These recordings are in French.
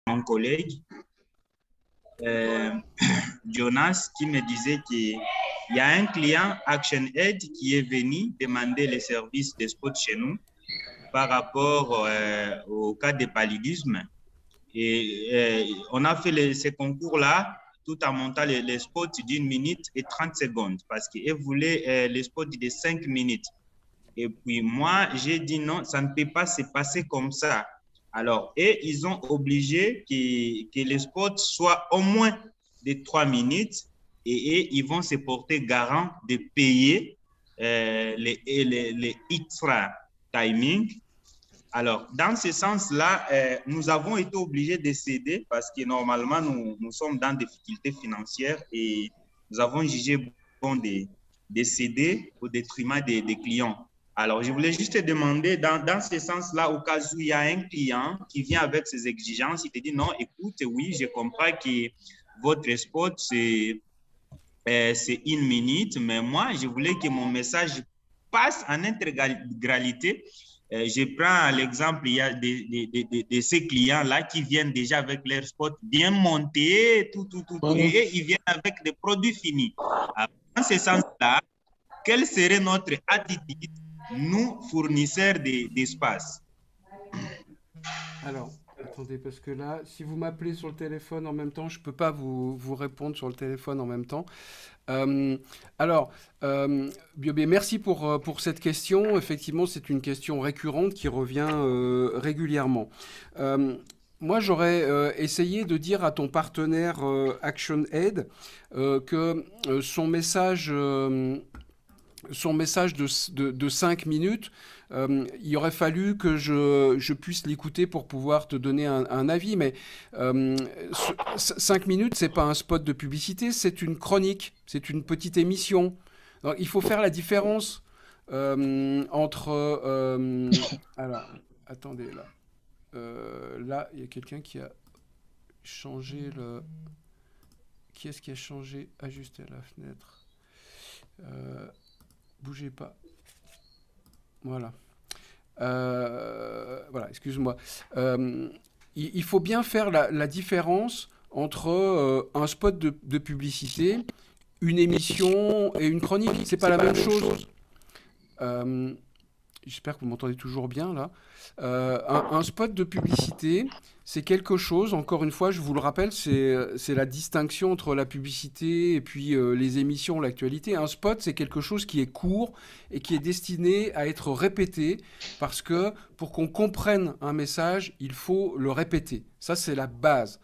mon collègue, euh, Jonas, qui me disait qu'il y a un client ActionAid qui est venu demander les services de spot chez nous par rapport au cas de paludisme. Et on a fait ces concours-là tout en montant les spots d'une minute et 30 secondes parce qu'ils voulaient les spots de 5 minutes. Et puis moi, j'ai dit non, ça ne peut pas se passer comme ça. Alors, et ils ont obligé que les spots soient au moins de 3 minutes et ils vont se porter garant de payer les extra timing. Alors, dans ce sens-là, nous avons été obligés de céder parce que normalement, nous sommes dans des difficultés financières et nous avons jugé bon de céder au détriment des clients. Alors, je voulais juste te demander, dans ce sens-là, au cas où il y a un client qui vient avec ses exigences, il te dit non, écoute, oui, je comprends que votre spot, c'est une minute, mais moi, je voulais que mon message passe en intégralité. Je prends l'exemple, il y a de ces clients-là qui viennent déjà avec leur spot bien monté, tout, et ils viennent avec des produits finis. Alors, dans ce sens-là, quelle serait notre attitude, nous, fournisseurs d'espace? Alors, attendez, parce que là, si vous m'appelez sur le téléphone en même temps, je ne peux pas vous répondre sur le téléphone en même temps. Euh, alors, Biobé, merci pour cette question. Effectivement, c'est une question récurrente qui revient régulièrement. Euh, Moi, j'aurais essayé de dire à ton partenaire ActionAid que son message de 5 minutes, il aurait fallu que je puisse l'écouter pour pouvoir te donner un avis. Mais 5 minutes, c'est pas un spot de publicité, c'est une chronique, c'est une petite émission. Donc, il faut faire la différence entre... alors, attendez, là. Là, il y a quelqu'un qui a changé le... Qui est-ce qui a changé? Ajuster la fenêtre. Bougez pas. Voilà. Voilà, excuse-moi. Il faut bien faire la différence entre un spot de publicité, une émission et une chronique. C'est pas la même chose. Euh, J'espère que vous m'entendez toujours bien là. Un spot de publicité, c'est quelque chose, encore une fois, je vous le rappelle, c'est la distinction entre la publicité et puis les émissions, l'actualité. Un spot, c'est quelque chose qui est court et qui est destiné à être répété parce que pour qu'on comprenne un message, il faut le répéter. Ça, c'est la base.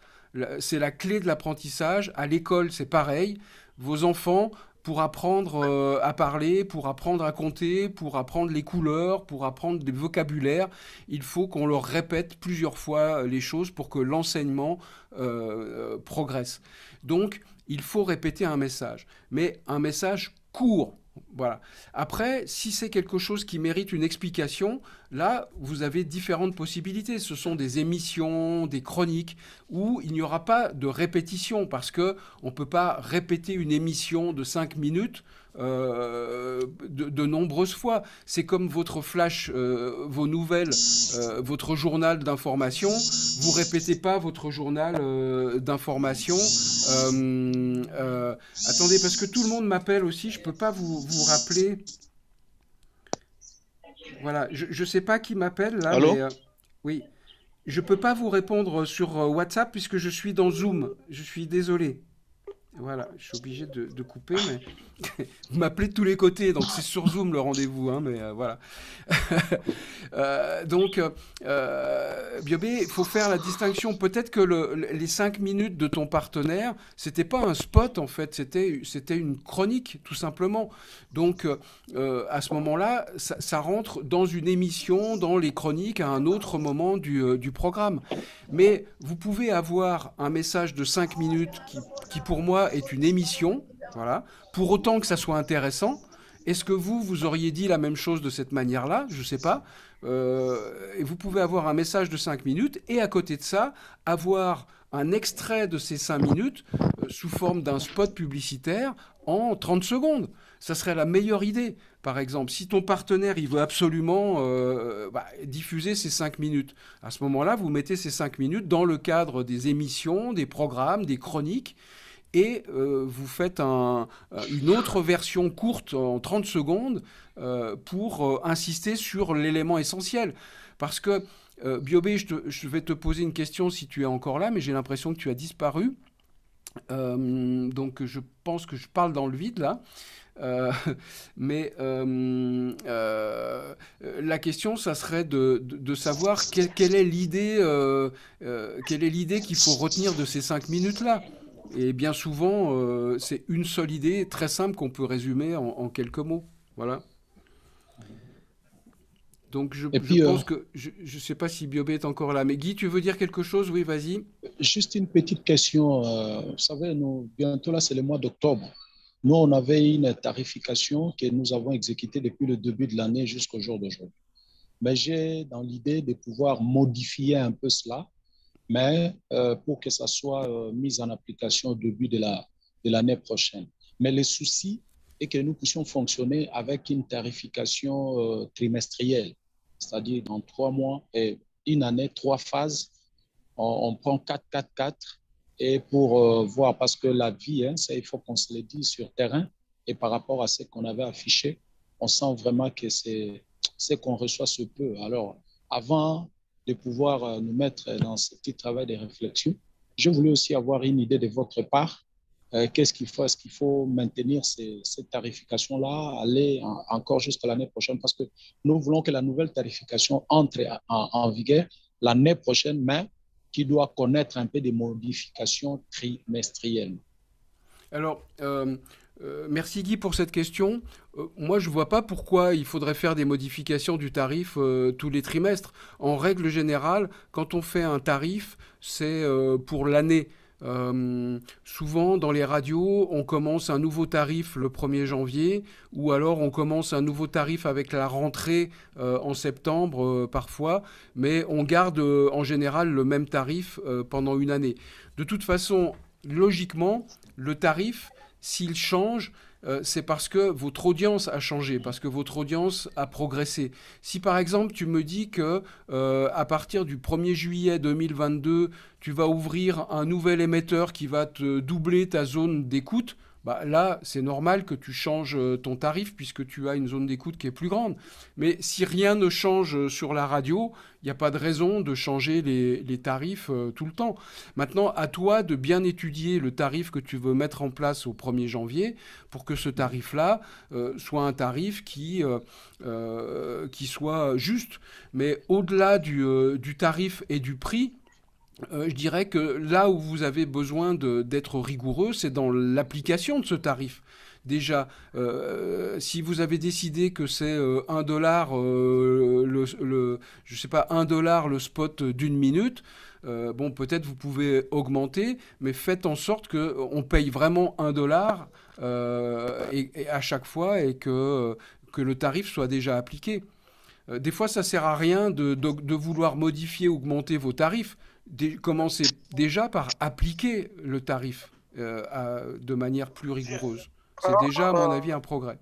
C'est la clé de l'apprentissage. À l'école, c'est pareil. Vos enfants, pour apprendre à parler, pour apprendre à compter, pour apprendre les couleurs, pour apprendre des vocabulaires, il faut qu'on leur répète plusieurs fois les choses pour que l'enseignement progresse. Donc, il faut répéter un message, mais un message court. Voilà. Après, si c'est quelque chose qui mérite une explication, là, vous avez différentes possibilités. Ce sont des émissions, des chroniques, où il n'y aura pas de répétition, parce que on ne peut pas répéter une émission de 5 minutes de nombreuses fois. C'est comme votre flash, vos nouvelles, votre journal d'information. Vous répétez pas votre journal d'information. Attendez, parce que tout le monde m'appelle aussi, je peux pas vous rappeler. Voilà, je sais pas qui m'appelle là, Allô? mais oui. Je peux pas vous répondre sur WhatsApp puisque je suis dans Zoom. Je suis désolé. Voilà, je suis obligé de couper, mais vous m'appelez de tous les côtés, donc c'est sur Zoom le rendez-vous, hein, mais voilà. Donc, Biobé, il faut faire la distinction. Peut-être que les 5 minutes de ton partenaire, c'était pas un spot en fait, c'était une chronique tout simplement. Donc, à ce moment-là, ça rentre dans une émission, dans les chroniques, à un autre moment du programme. Mais vous pouvez avoir un message de 5 minutes qui pour moi est une émission, voilà, pour autant que ça soit intéressant. Est-ce que vous auriez dit la même chose de cette manière-là? Je ne sais pas. Et vous pouvez avoir un message de 5 minutes et à côté de ça, avoir un extrait de ces 5 minutes sous forme d'un spot publicitaire en 30 secondes. Ça serait la meilleure idée. Par exemple, si ton partenaire il veut absolument diffuser ces 5 minutes, à ce moment-là, vous mettez ces 5 minutes dans le cadre des émissions, des programmes, des chroniques, et vous faites une autre version courte en 30 secondes pour insister sur l'élément essentiel. Parce que, Biobé, je vais te poser une question si tu es encore là, mais j'ai l'impression que tu as disparu. Donc je pense que je parle dans le vide là. Euh, mais la question, ça serait de savoir quelle est l'idée qu'il faut retenir de ces 5 minutes-là. Et bien souvent, c'est une seule idée très simple qu'on peut résumer en quelques mots. Voilà. Donc Et je puis, pense que je ne sais pas si Biobé est encore là. Mais Guy, tu veux dire quelque chose? Oui, vas-y. juste une petite question. Vous savez, nous, bientôt là, c'est le mois d'octobre. Nous, on avait une tarification que nous avons exécutée depuis le début de l'année jusqu'au jour d'aujourd'hui. Mais j'ai dans l'idée de pouvoir modifier un peu cela, mais pour que ça soit mis en application au début de l'année prochaine. Mais le souci est que nous puissions fonctionner avec une tarification trimestrielle, c'est-à-dire dans 3 mois et une année, 3 phases. On prend 4, 4, 4 et pour voir, parce que la vie, hein, ça, il faut qu'on se le dise sur terrain, et par rapport à ce qu'on avait affiché, on sent vraiment que c'est ce qu'on reçoit se peut. Alors, avant de pouvoir nous mettre dans ce petit travail de réflexion, je voulais aussi avoir une idée de votre part. Qu'est-ce qu'il faut? Est-ce qu'il faut maintenir cette tarification-là, aller encore jusqu'à l'année prochaine? Parce que nous voulons que la nouvelle tarification entre en vigueur l'année prochaine, mais qui doit connaître un peu des modifications trimestrielles. Alors, merci Guy pour cette question. Moi, je ne vois pas pourquoi il faudrait faire des modifications du tarif tous les trimestres. En règle générale, quand on fait un tarif, c'est pour l'année. Souvent, dans les radios, on commence un nouveau tarif le 1er janvier, ou alors on commence un nouveau tarif avec la rentrée en septembre parfois, mais on garde en général le même tarif pendant une année. De toute façon, logiquement, le tarif, s'il change, c'est parce que votre audience a changé, parce que votre audience a progressé. Si par exemple tu me dis que à partir du 1er juillet 2022, tu vas ouvrir un nouvel émetteur qui va te doubler ta zone d'écoute, bah là, c'est normal que tu changes ton tarif puisque tu as une zone d'écoute qui est plus grande. Mais si rien ne change sur la radio, il n'y a pas de raison de changer les tarifs tout le temps. Maintenant, à toi de bien étudier le tarif que tu veux mettre en place au 1er janvier pour que ce tarif-là soit un tarif qui soit juste. Mais au-delà du tarif et du prix, je dirais que là où vous avez besoin d'être rigoureux, c'est dans l'application de ce tarif. Déjà, si vous avez décidé que c'est 1 $, je sais pas, 1 $ le spot d'une minute, bon, peut-être vous pouvez augmenter, mais faites en sorte qu'on paye vraiment 1 $ et à chaque fois et que le tarif soit déjà appliqué. Des fois, ça sert à rien de vouloir modifier, augmenter vos tarifs. Commencez déjà par appliquer le tarif de manière plus rigoureuse. C'est déjà, à mon avis, un progrès.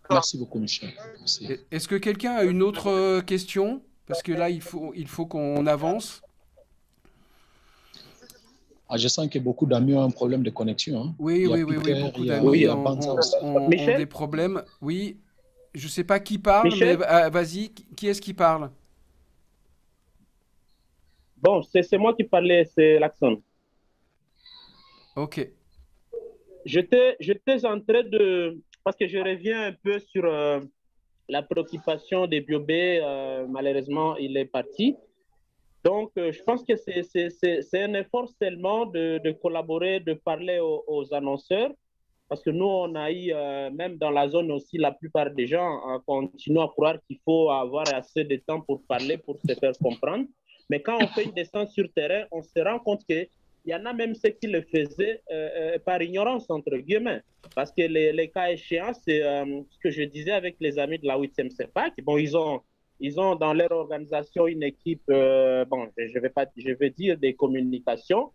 Merci beaucoup, Michel. Merci. Est-ce que quelqu'un a une autre question? Parce que là, il faut qu'on avance. Ah, je sens que beaucoup d'amis ont un problème de connexion. Hein. Oui, Il y a oui, oui, oui, Peter, beaucoup il d'amis y a Banza aussi. ont Michel, des problèmes. Oui, je ne sais pas qui parle, mais Michel, vas-y, qui est-ce qui parle? bon, c'est moi qui parlais, c'est l'accent. Ok. J'étais en train de, parce que je reviens un peu sur la préoccupation des Biobé, malheureusement, il est parti. Donc, je pense que c'est un effort seulement de collaborer, de parler aux annonceurs, parce que nous, on a eu, même dans la zone aussi, la plupart des gens continuent à croire qu'il faut avoir assez de temps pour parler, pour se faire comprendre. Mais quand on fait une descente sur terrain, on se rend compte qu'il y en a même ceux qui le faisaient par ignorance, entre guillemets. Parce que les cas échéants, c'est ce que je disais avec les amis de la 8e CEPAC. Bon, ils ont dans leur organisation une équipe, bon, je vais dire des communications.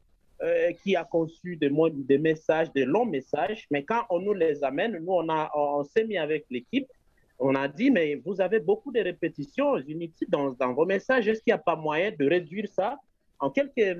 qui a conçu des messages, des longs messages, mais quand on nous les amène, nous, on s'est mis avec l'équipe, on a dit, mais vous avez beaucoup de répétitions inutiles dans vos messages, est-ce qu'il n'y a pas moyen de réduire ça en quelques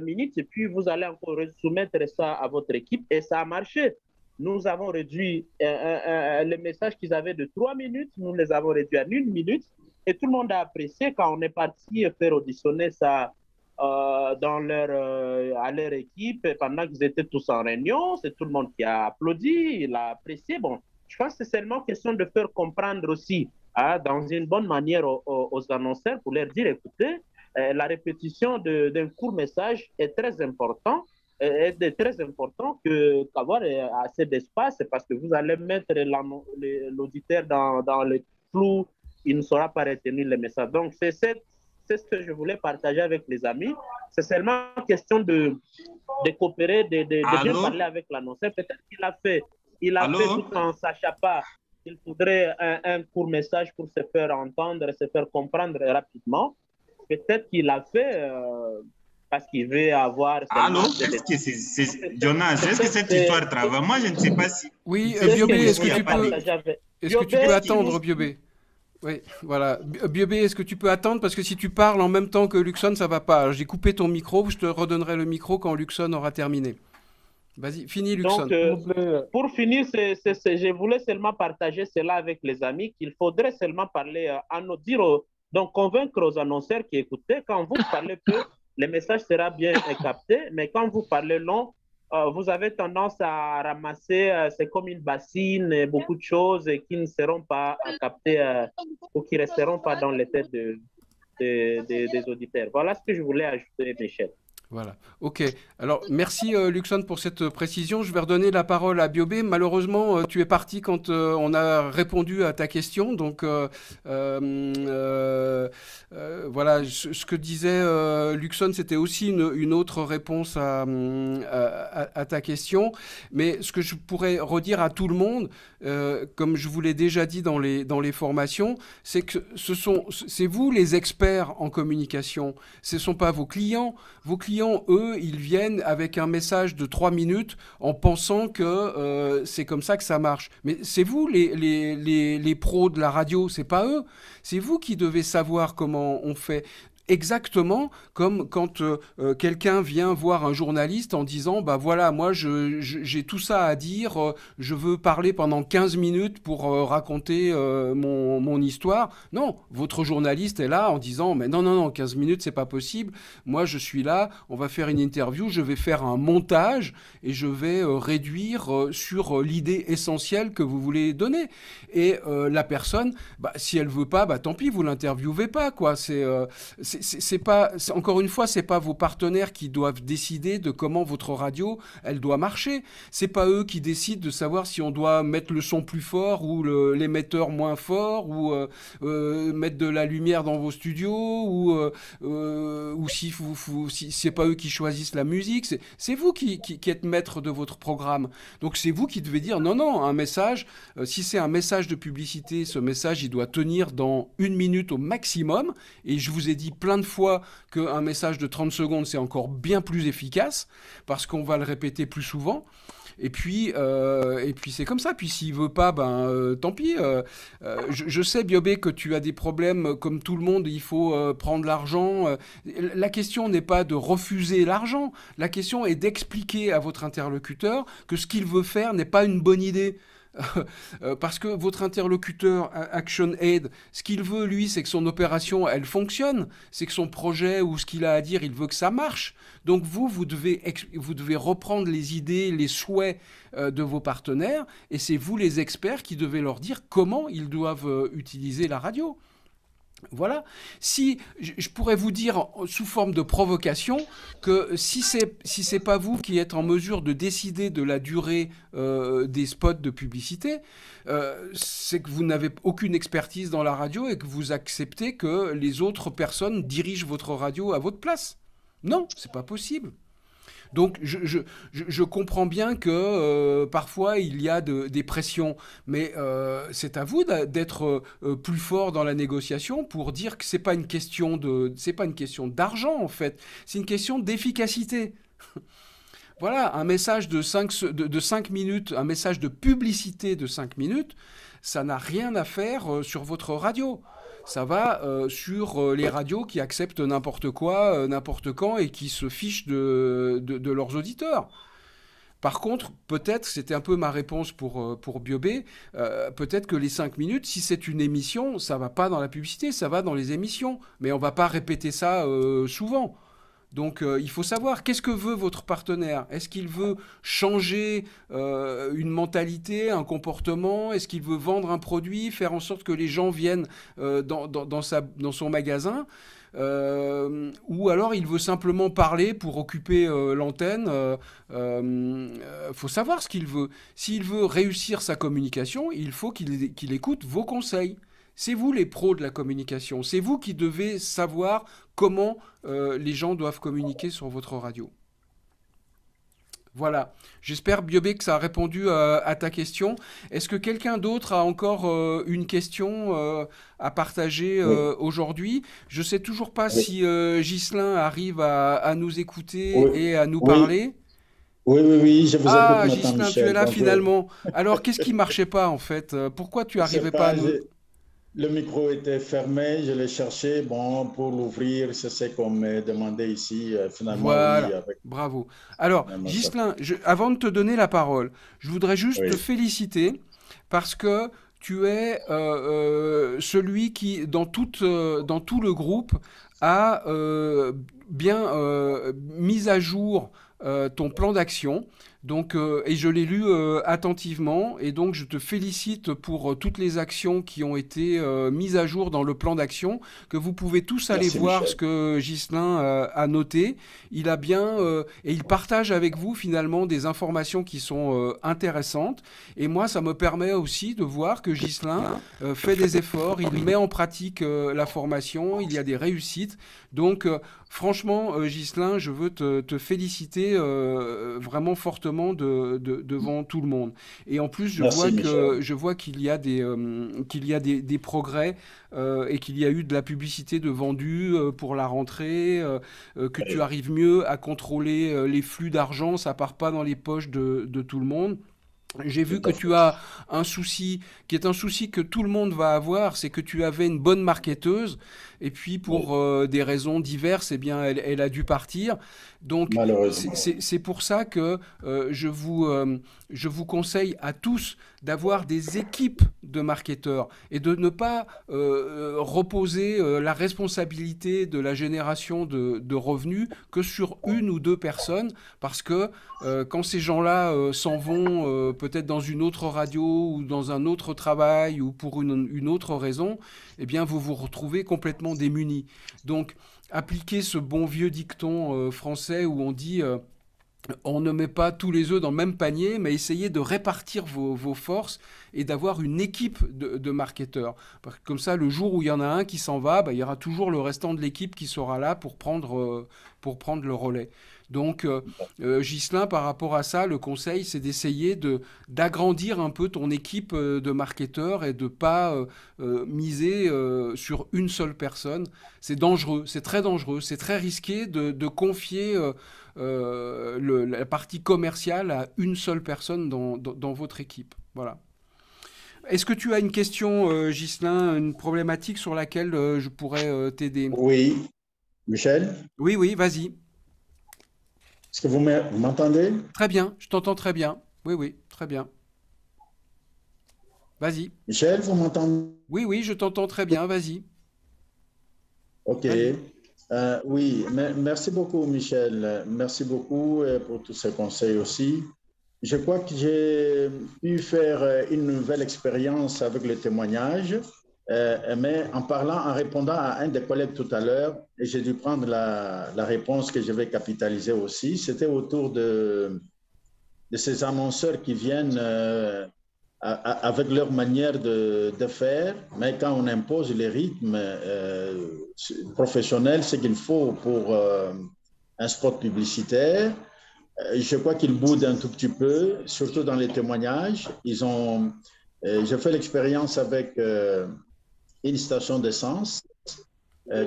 minutes et puis vous allez encore soumettre ça à votre équipe et ça a marché. Nous avons réduit les messages qu'ils avaient de 3 minutes, nous les avons réduits à 1 minute et tout le monde a apprécié quand on est parti faire auditionner ça à leur équipe pendant qu'ils étaient tous en réunion. C'est tout le monde qui a applaudi, il a apprécié. Bon, je pense que c'est seulement question de faire comprendre aussi dans une bonne manière aux annonceurs pour leur dire, écoutez, la répétition d'un court message est très important. Est très important qu'avoir assez d'espace parce que vous allez mettre l'auditeur dans le flou, il ne saura pas retenir le message. Donc, c'est ce que je voulais partager avec les amis. C'est seulement question de coopérer, de bien parler avec l'annonceur. Peut-être qu'il a fait tout en ne sachant pas qu'il faudrait un court message pour se faire entendre, se faire comprendre rapidement. Peut-être qu'il a fait parce qu'il veut avoir... Allô? Est-ce que c'est Jonas, est-ce que cette histoire travaille? Moi, je ne sais pas si... Oui, Biobé, est-ce que tu peux attendre, Biobé? Oui, voilà. Biobé, est-ce que tu peux attendre? Parce que si tu parles en même temps que Luxon, ça va pas. Alors, j'ai coupé ton micro, je te redonnerai le micro quand Luxon aura terminé. Vas-y, finis, Luxon. Donc, pour finir, je voulais seulement partager cela avec les amis, qu'il faudrait seulement parler donc convaincre aux annonceurs qui écoutaient, quand vous parlez peu, le message sera bien capté, mais quand vous parlez long, vous avez tendance à ramasser, c'est comme une bassine, beaucoup de choses qui ne seront pas captées ou qui ne resteront pas dans les têtes des auditeurs. Voilà ce que je voulais ajouter, Michel. Voilà, ok. Alors, merci Luxon pour cette précision. Je vais redonner la parole à Biobé. Malheureusement, tu es parti quand on a répondu à ta question. Donc, voilà, ce que disait Luxon, c'était aussi une autre réponse à ta question. Mais ce que je pourrais redire à tout le monde, comme je vous l'ai déjà dit dans les formations, c'est que c'est vous les experts en communication. Ce ne sont pas vos clients. Vos clients, eux, ils viennent avec un message de 3 minutes en pensant que c'est comme ça que ça marche. Mais c'est vous les pros de la radio, c'est pas eux. C'est vous qui devez savoir comment on fait. Exactement comme quand quelqu'un vient voir un journaliste en disant « bah voilà, moi j'ai tout ça à dire, je veux parler pendant 15 minutes pour raconter mon histoire ». Non, votre journaliste est là en disant « mais non, 15 minutes c'est pas possible, moi je suis là, on va faire une interview, je vais faire un montage et je vais réduire sur l'idée essentielle que vous voulez donner ». Et la personne, bah, si elle veut pas, bah tant pis, vous l'interviewez pas, quoi. Encore une fois, c'est pas vos partenaires qui doivent décider de comment votre radio, elle doit marcher. C'est pas eux qui décident de savoir si on doit mettre le son plus fort ou l'émetteur moins fort ou mettre de la lumière dans vos studios ou si c'est pas eux qui choisissent la musique. C'est vous qui êtes maître de votre programme. Donc c'est vous qui devez dire non, un message, si c'est un message de publicité, ce message, il doit tenir dans 1 minute au maximum. Et je vous ai dit plein de fois qu'un message de 30 secondes, c'est encore bien plus efficace parce qu'on va le répéter plus souvent. Et puis c'est comme ça. Puis s'il veut pas, tant pis. Je sais, Biobé, que tu as des problèmes comme tout le monde. Il faut prendre l'argent. La question n'est pas de refuser l'argent. La question est d'expliquer à votre interlocuteur que ce qu'il veut faire n'est pas une bonne idée. Parce que votre interlocuteur ActionAid, ce qu'il veut, lui, c'est que son opération, elle fonctionne, c'est que son projet ou ce qu'il a à dire, il veut que ça marche. Donc vous devez reprendre les idées, les souhaits de vos partenaires, et c'est vous les experts qui devez leur dire comment ils doivent utiliser la radio. Voilà. Si je pourrais vous dire sous forme de provocation que si c'est pas vous qui êtes en mesure de décider de la durée des spots de publicité, c'est que vous n'avez aucune expertise dans la radio et que vous acceptez que les autres personnes dirigent votre radio à votre place. Non, c'est pas possible. Donc je comprends bien que parfois il y a des pressions, mais c'est à vous d'être plus fort dans la négociation pour dire que c'est pas une question d'argent en fait, c'est une question d'efficacité. Voilà, un message de 5 minutes, un message de publicité de 5 minutes, ça n'a rien à faire sur votre radio. Ça va sur les radios qui acceptent n'importe quoi, n'importe quand et qui se fichent de leurs auditeurs. Par contre, peut-être, c'était un peu ma réponse pour BioB, peut-être que les 5 minutes, si c'est une émission, ça va pas dans la publicité, ça va dans les émissions. Mais on va pas répéter ça souvent. Donc il faut savoir, qu'est-ce que veut votre partenaire? Est-ce qu'il veut changer une mentalité, un comportement? Est-ce qu'il veut vendre un produit, faire en sorte que les gens viennent dans son magasin? Ou alors il veut simplement parler pour occuper l'antenne. Faut savoir ce qu'il veut. S'il veut réussir sa communication, il faut qu'il écoute vos conseils. C'est vous les pros de la communication. C'est vous qui devez savoir comment les gens doivent communiquer sur votre radio. Voilà. J'espère, BioB, que ça a répondu à ta question. Est-ce que quelqu'un d'autre a encore une question à partager aujourd'hui? Je ne sais toujours pas si Ghislain arrive à nous écouter et à nous parler. Oui, je vous écoute maintenant, Ghislain, Michel. tu es là finalement. Alors, qu'est-ce qui ne marchait pas en fait? Pourquoi tu n'arrivais pas à nous... Le micro était fermé, je l'ai cherché. Bon, pour l'ouvrir, c'est ce qu'on m'a demandé ici. Finalement, voilà, oui, bravo. Alors, Ghislain, avant de te donner la parole, je voudrais juste te féliciter parce que tu es celui qui, dans tout le groupe, a bien mis à jour ton plan d'action. Donc, et je l'ai lu attentivement, et donc je te félicite pour toutes les actions qui ont été mises à jour dans le plan d'action, que vous pouvez tous aller voir ce que Ghislain a noté. Il a bien, et il partage avec vous finalement des informations qui sont intéressantes. Et moi, ça me permet aussi de voir que Ghislain fait des efforts, il met en pratique la formation, il y a des réussites. Donc, franchement, Ghislain, je veux te féliciter vraiment fortement devant tout le monde. Et en plus, je vois qu'il y a des progrès et qu'il y a eu de la publicité de vendus pour la rentrée, que tu arrives mieux à contrôler les flux d'argent, ça part pas dans les poches de tout le monde. J'ai vu que tu as un souci, qui est un souci que tout le monde va avoir, c'est que tu avais une bonne marketeuse, et puis pour des raisons diverses, eh bien, elle a dû partir. Donc, c'est pour ça que je vous conseille à tous d'avoir des équipes de marketeurs et de ne pas reposer la responsabilité de la génération de revenus que sur une ou deux personnes, parce que quand ces gens-là s'en vont peut-être dans une autre radio ou dans un autre travail ou pour une autre raison, eh bien vous vous retrouvez complètement démunis. Donc appliquez ce bon vieux dicton français où on dit on ne met pas tous les œufs dans le même panier, mais essayez de répartir vos forces et d'avoir une équipe de marketeurs. Comme ça, le jour où il y en a un qui s'en va, il y aura toujours le restant de l'équipe qui sera là pour prendre le relais. Donc, Ghislain, par rapport à ça, le conseil, c'est d'essayer d'agrandir un peu ton équipe de marketeurs et de ne pas miser sur une seule personne. C'est dangereux, c'est très dangereux, c'est très risqué de confier la partie commerciale à une seule personne dans votre équipe. Voilà. Est-ce que tu as une question, Ghislain, une problématique sur laquelle je pourrais t'aider? Oui. Michel? Oui, vas-y. Est-ce que vous m'entendez? Très bien, je t'entends très bien. Oui, très bien. Vas-y. Michel, vous m'entendez? Oui, je t'entends très bien, vas-y. Ok. Oui, merci beaucoup, Michel. Merci beaucoup pour tous ces conseils aussi. Je crois que j'ai pu faire une nouvelle expérience avec le témoignage, mais en répondant à un des collègues tout à l'heure, et j'ai dû prendre la réponse que je vais capitaliser aussi, c'était autour de ces annonceurs qui viennent avec leur manière de faire, mais quand on impose les rythmes professionnels, ce qu'il faut pour un spot publicitaire, je crois qu'ils boudent un tout petit peu, surtout dans les témoignages. J'ai fait l'expérience avec une station d'essence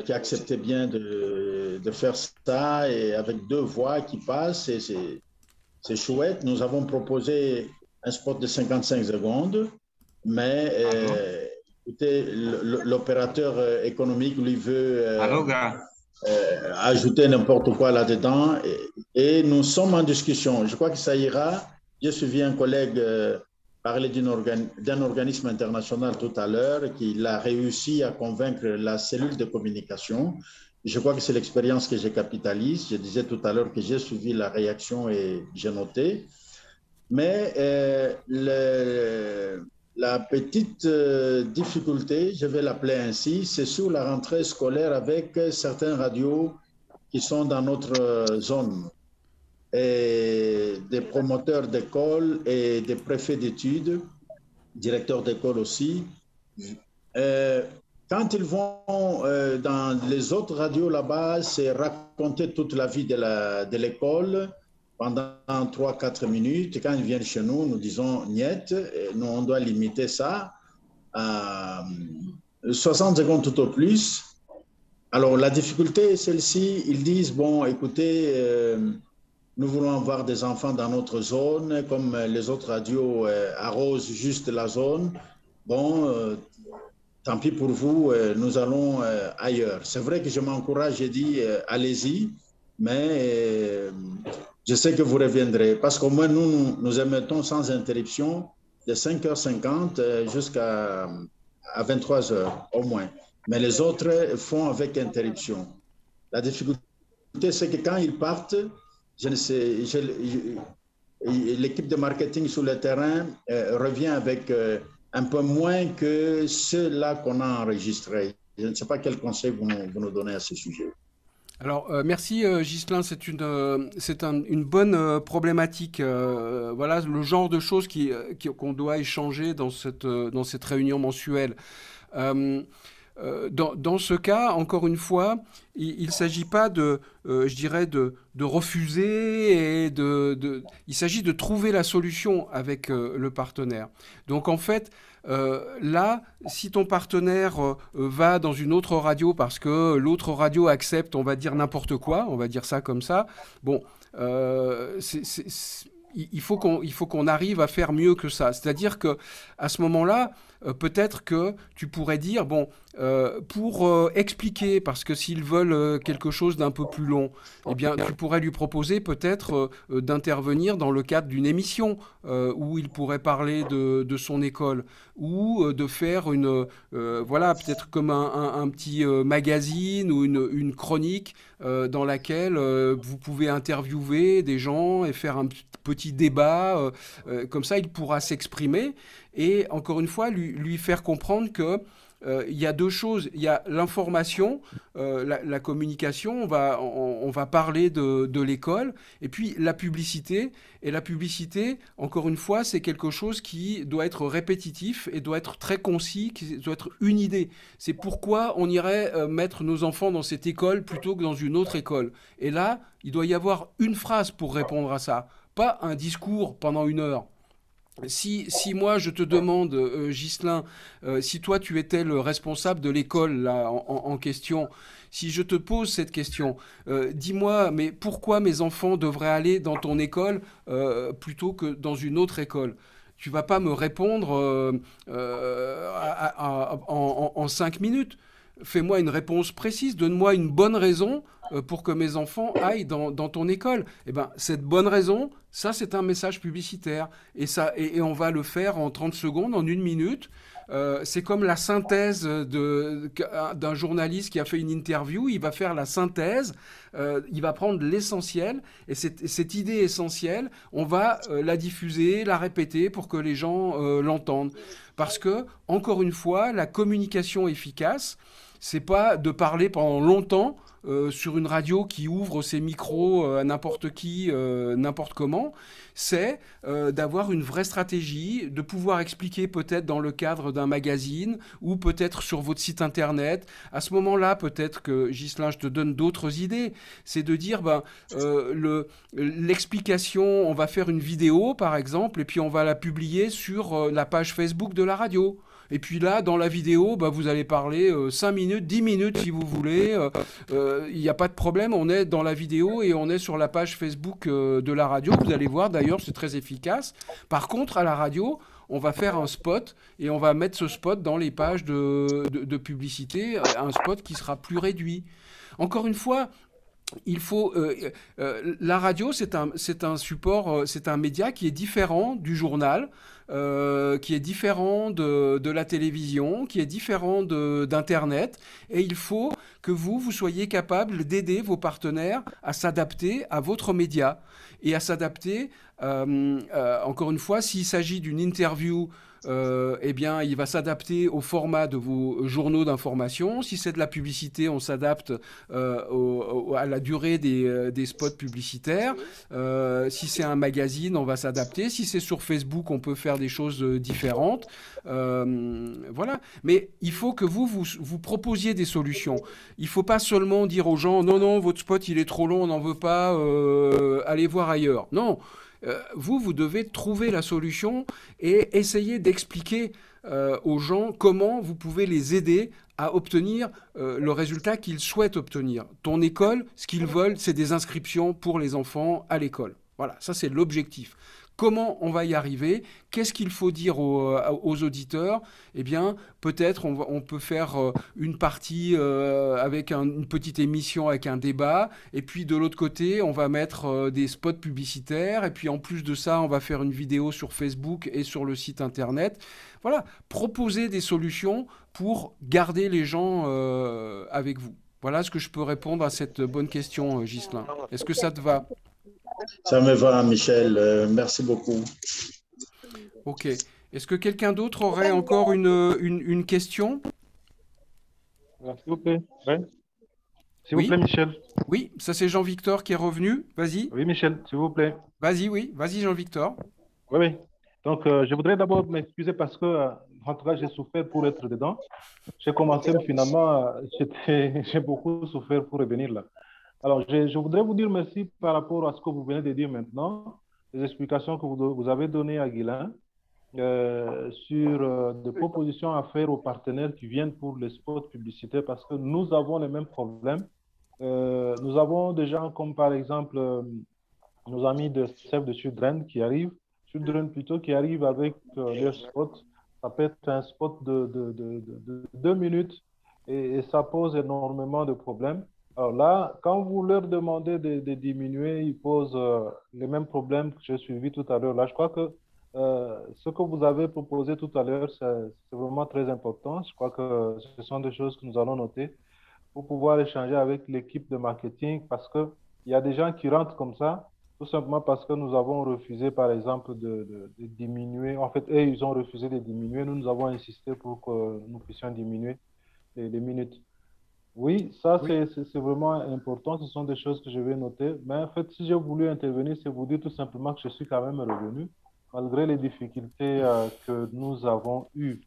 qui acceptait bien de de faire ça et avec 2 voix qui passent, et c'est chouette. Nous avons proposé un spot de 55 secondes, mais écoutez, l'opérateur économique lui veut ajouter n'importe quoi là-dedans, et nous sommes en discussion. Je crois que ça ira. J'ai suivi un collègue parler d'un organisme international tout à l'heure qui a réussi à convaincre la cellule de communication. Je crois que c'est l'expérience que je capitalise. Je disais tout à l'heure que j'ai suivi la réaction et j'ai noté. Mais la petite difficulté, je vais l'appeler ainsi, c'est sur la rentrée scolaire avec certaines radios qui sont dans notre zone, et des promoteurs d'écoles et des préfets d'études, directeurs d'école aussi. Quand ils vont dans les autres radios là-bas, c'est raconter toute la vie de l'école pendant 3-4 minutes. Et quand ils viennent chez nous, nous disons niet, nous on doit limiter ça à 60 secondes tout au plus. Alors la difficulté est celle-ci, ils disent, bon écoutez, nous voulons avoir des enfants dans notre zone, comme les autres radios arrosent juste la zone. Bon, tant pis pour vous, nous allons ailleurs. C'est vrai que je m'encourage, j'ai dit, allez-y, mais je sais que vous reviendrez, parce qu'au moins nous émettons sans interruption de 5h50 jusqu'à 23h au moins. Mais les autres font avec interruption. La difficulté, c'est que quand ils partent, je ne sais, l'équipe de marketing sur le terrain revient avec un peu moins que ceux-là qu'on a enregistrés. Je ne sais pas quel conseil vous nous donnez à ce sujet. Alors, merci Ghislain, c'est une bonne problématique. Voilà le genre de choses qu'on doit échanger dans cette réunion mensuelle. Dans ce cas, encore une fois, il ne s'agit pas je dirais, de refuser, il s'agit de trouver la solution avec le partenaire. Donc en fait, là, si ton partenaire va dans une autre radio parce que l'autre radio accepte, on va dire n'importe quoi, on va dire ça comme ça, bon, il faut qu'on arrive à faire mieux que ça. C'est-à-dire qu'à ce moment-là, peut-être que tu pourrais dire, bon, pour expliquer, parce que s'ils veulent quelque chose d'un peu plus long, eh bien, tu pourrais lui proposer peut-être d'intervenir dans le cadre d'une émission où il pourrait parler de son école, ou de faire voilà, peut-être comme un petit magazine ou une chronique dans laquelle vous pouvez interviewer des gens et faire un petit débat. Comme ça, il pourra s'exprimer et, encore une fois, lui faire comprendre que il y a 2 choses. Il y a l'information, la communication, on va parler de l'école, et puis la publicité. Et la publicité, encore une fois, c'est quelque chose qui doit être répétitif et doit être très concis, qui doit être une idée. C'est pourquoi on irait mettre nos enfants dans cette école plutôt que dans une autre école. Et là, il doit y avoir une phrase pour répondre à ça, pas un discours pendant 1 heure. Si moi je te demande, Ghislain, si toi tu étais le responsable de l'école là, en question, si je te pose cette question, dis-moi, mais pourquoi mes enfants devraient aller dans ton école plutôt que dans une autre école ? Tu vas pas me répondre en 5 minutes. Fais-moi une réponse précise, donne-moi une bonne raison pour que mes enfants aillent dans ton école. Eh ben, cette bonne raison, ça c'est un message publicitaire. Et on va le faire en 30 secondes, en 1 minute. C'est comme la synthèse d'un journaliste qui a fait une interview. Il va faire la synthèse, il va prendre l'essentiel. Et cette idée essentielle, on va la diffuser, la répéter pour que les gens l'entendent. Parce que, encore une fois, la communication efficace, c'est pas de parler pendant longtemps sur une radio qui ouvre ses micros à n'importe qui, n'importe comment. C'est d'avoir une vraie stratégie, de pouvoir expliquer peut-être dans le cadre d'un magazine ou peut-être sur votre site internet. À ce moment-là, peut-être que, Ghislain, je te donne d'autres idées. C'est de dire, l'explication, on va faire une vidéo, par exemple, et puis on va la publier sur la page Facebook de la radio. Et puis là, dans la vidéo, bah, vous allez parler 5 minutes, 10 minutes si vous voulez. Il n'y a pas de problème, on est dans la vidéo et on est sur la page Facebook de la radio. Vous allez voir, d'ailleurs, c'est très efficace. Par contre, à la radio, on va faire un spot et on va mettre ce spot dans les pages de publicité, un spot qui sera plus réduit. Encore une fois, il faut la radio, c'est un support, c'est un média qui est différent du journal, qui est différent de la télévision, qui est différent d'Internet, et il faut que vous soyez capable d'aider vos partenaires à s'adapter à votre média et à s'adapter. Encore une fois, s'il s'agit d'une interview, eh bien, il va s'adapter au format de vos journaux d'information. Si c'est de la publicité, on s'adapte à la durée des spots publicitaires. Si c'est un magazine, on va s'adapter. Si c'est sur Facebook, on peut faire des choses différentes. Voilà. Mais il faut que vous proposiez des solutions. Il ne faut pas seulement dire aux gens « Non, non, votre spot, il est trop long, on n'en veut pas, allez voir ailleurs ». Non. Vous devez trouver la solution et essayer d'expliquer aux gens comment vous pouvez les aider à obtenir le résultat qu'ils souhaitent obtenir. Ton école, ce qu'ils veulent, c'est des inscriptions pour les enfants à l'école. Voilà, ça c'est l'objectif. Comment on va y arriver? Qu'est-ce qu'il faut dire aux auditeurs? Eh bien, peut-être on peut faire une partie avec une petite émission avec un débat. Et puis, de l'autre côté, on va mettre des spots publicitaires. Et puis, en plus de ça, on va faire une vidéo sur Facebook et sur le site Internet. Voilà, proposer des solutions pour garder les gens avec vous. Voilà ce que je peux répondre à cette bonne question, Ghislain. Est-ce que ça te va? Ça me va, Michel. Merci beaucoup. Ok. Est-ce que quelqu'un d'autre aurait encore une question? S'il vous plaît. Ouais. S'il Oui. vous plaît, Michel. Oui, ça c'est Jean-Victor qui est revenu. Vas-y. Oui, Michel, s'il vous plaît. Vas-y, oui. Vas-y, Jean-Victor. Oui, oui. Donc, je voudrais d'abord m'excuser parce que, en tout cas, j'ai souffert pour être dedans. J'ai commencé, mais finalement, j'ai beaucoup souffert pour revenir là. Alors, je voudrais vous dire merci par rapport à ce que vous venez de dire maintenant, les explications que vous avez données à Guylain sur des propositions à faire aux partenaires qui viennent pour les spots publicitaires parce que nous avons les mêmes problèmes. Nous avons des gens comme par exemple nos amis de Save the Children qui arrivent, qui arrivent avec leur spot. Ça peut être un spot de 2 minutes et ça pose énormément de problèmes. Alors là, quand vous leur demandez de diminuer, ils posent les mêmes problèmes que j'ai suivis tout à l'heure. Là, je crois que ce que vous avez proposé tout à l'heure, c'est vraiment très important. Je crois que ce sont des choses que nous allons noter pour pouvoir échanger avec l'équipe de marketing parce qu'il y a des gens qui rentrent comme ça, tout simplement parce que nous avons refusé, par exemple, de diminuer. En fait, eux, ils ont refusé de diminuer. Nous avons insisté pour que nous puissions diminuer les minutes. Oui, ça, Oui. c'est vraiment important. Ce sont des choses que je vais noter. Mais en fait, si j'ai voulu intervenir, c'est vous dire tout simplement que je suis quand même revenu, malgré les difficultés que nous avons eues,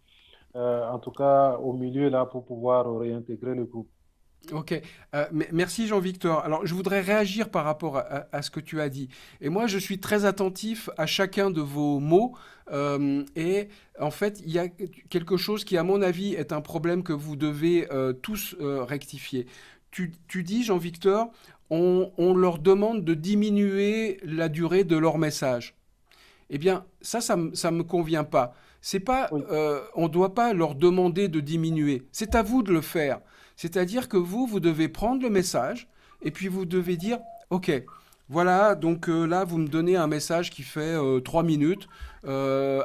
en tout cas au milieu là, pour pouvoir réintégrer le groupe. Ok. Merci Jean-Victor. Alors, je voudrais réagir par rapport à ce que tu as dit. Et moi, je suis très attentif à chacun de vos mots. Et en fait, il y a quelque chose qui, à mon avis, est un problème que vous devez tous rectifier. Tu dis, Jean-Victor, on leur demande de diminuer la durée de leur message. Eh bien, ça me convient pas. C'est pas, Oui. on ne doit pas leur demander de diminuer. C'est à vous de le faire. C'est-à-dire que vous devez prendre le message et puis vous devez dire, OK, voilà, donc là, vous me donnez un message qui fait 3 minutes. Je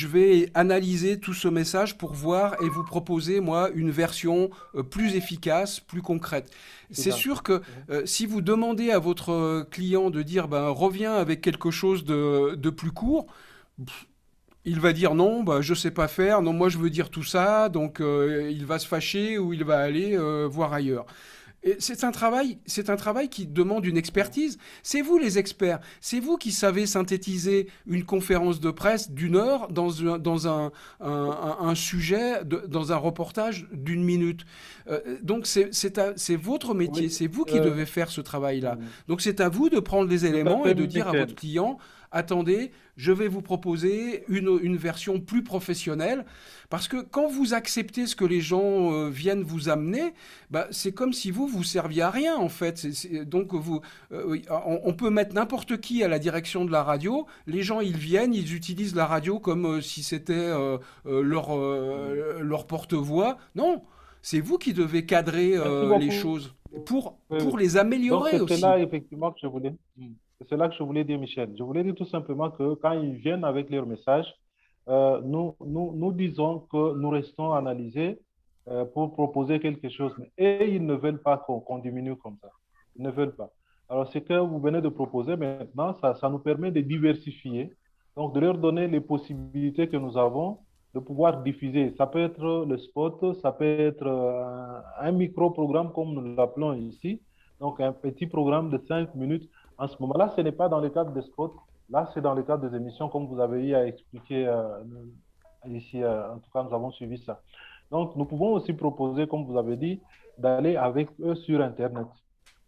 vais analyser tout ce message pour voir et vous proposer, moi, une version plus efficace, plus concrète. C'est sûr que si vous demandez à votre client de dire, ben, reviens avec quelque chose de plus court, il va dire non, bah, je ne sais pas faire, non, moi je veux dire tout ça, donc il va se fâcher ou il va aller voir ailleurs. C'est un travail qui demande une expertise. C'est vous les experts. C'est vous qui savez synthétiser une conférence de presse d'une heure dans un sujet, dans un reportage d'une minute. Donc c'est votre métier. Oui, C'est vous qui devez faire ce travail-là. mm, Donc c'est à vous de prendre les tout à éléments fait, et de dire à Michel. votre client, attendez, je vais vous proposer une version plus professionnelle. Parce que quand vous acceptez ce que les gens viennent vous amener, bah, c'est comme si vous serviez à rien en fait. Donc oui, on peut mettre n'importe qui à la direction de la radio. Les gens ils viennent, ils utilisent la radio comme si c'était leur porte-voix. Non, c'est vous qui devez cadrer Merci les beaucoup. choses Oui, oui. pour les Donc, améliorer c'est aussi. cela effectivement que je voulais. C'est cela que je voulais dire, Michel. Je voulais dire tout simplement que quand ils viennent avec leur message, nous disons que nous restons analysés pour proposer quelque chose. Et ils ne veulent pas qu'on diminue comme ça. Ils ne veulent pas. Alors, ce que vous venez de proposer maintenant, ça nous permet de diversifier, donc de leur donner les possibilités que nous avons de pouvoir diffuser. Ça peut être le spot, ça peut être un micro-programme comme nous l'appelons ici, donc un petit programme de 5 minutes. En ce moment-là, ce n'est pas dans le cadre des spots, là c'est dans le cadre des émissions comme vous avez eu à expliquer ici. En tout cas, nous avons suivi ça. Donc, nous pouvons aussi proposer, comme vous avez dit, d'aller avec eux sur Internet.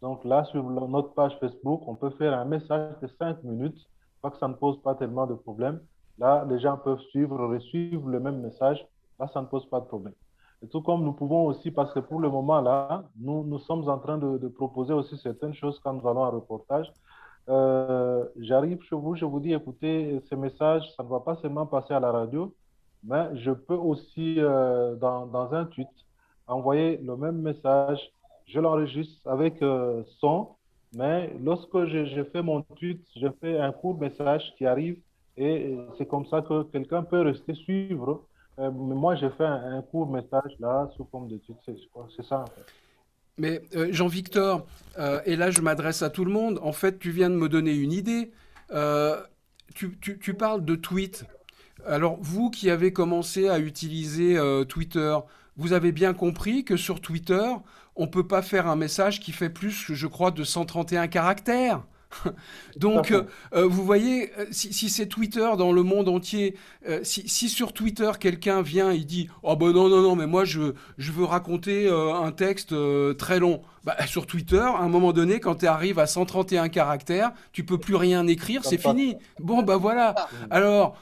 Donc là, sur notre page Facebook, on peut faire un message de 5 minutes. Je crois que ça ne pose pas tellement de problème. Là, les gens peuvent suivre le même message. Là, ça ne pose pas de problème. Et tout comme nous pouvons aussi, parce que pour le moment, là, nous sommes en train de proposer aussi certaines choses quand nous allons en reportage. J'arrive chez vous, je vous dis, écoutez, ces messages, ça ne va pas seulement passer à la radio, mais je peux aussi, dans un tweet, envoyer le même message. Je l'enregistre avec son, mais lorsque je fais mon tweet, je fais un court message qui arrive et c'est comme ça que quelqu'un peut rester suivre. Mais moi, j'ai fait un court message là, sous forme de tweet. C'est ça, en fait. Mais Jean-Victor, et là je m'adresse à tout le monde, en fait tu viens de me donner une idée. Euh, tu parles de tweets. Alors vous qui avez commencé à utiliser Twitter, vous avez bien compris que sur Twitter, on ne peut pas faire un message qui fait plus, je crois, de 131 caractères. Tout à Donc, fait. vous voyez, si c'est Twitter dans le monde entier, si sur Twitter quelqu'un vient et dit oh ben non, non, non, mais moi je veux raconter un texte très long. Bah, sur Twitter, à un moment donné, quand tu arrives à 131 caractères, tu peux plus rien écrire, Ça c'est ne passe fini. pas. Bon, bah voilà. Mm. Alors,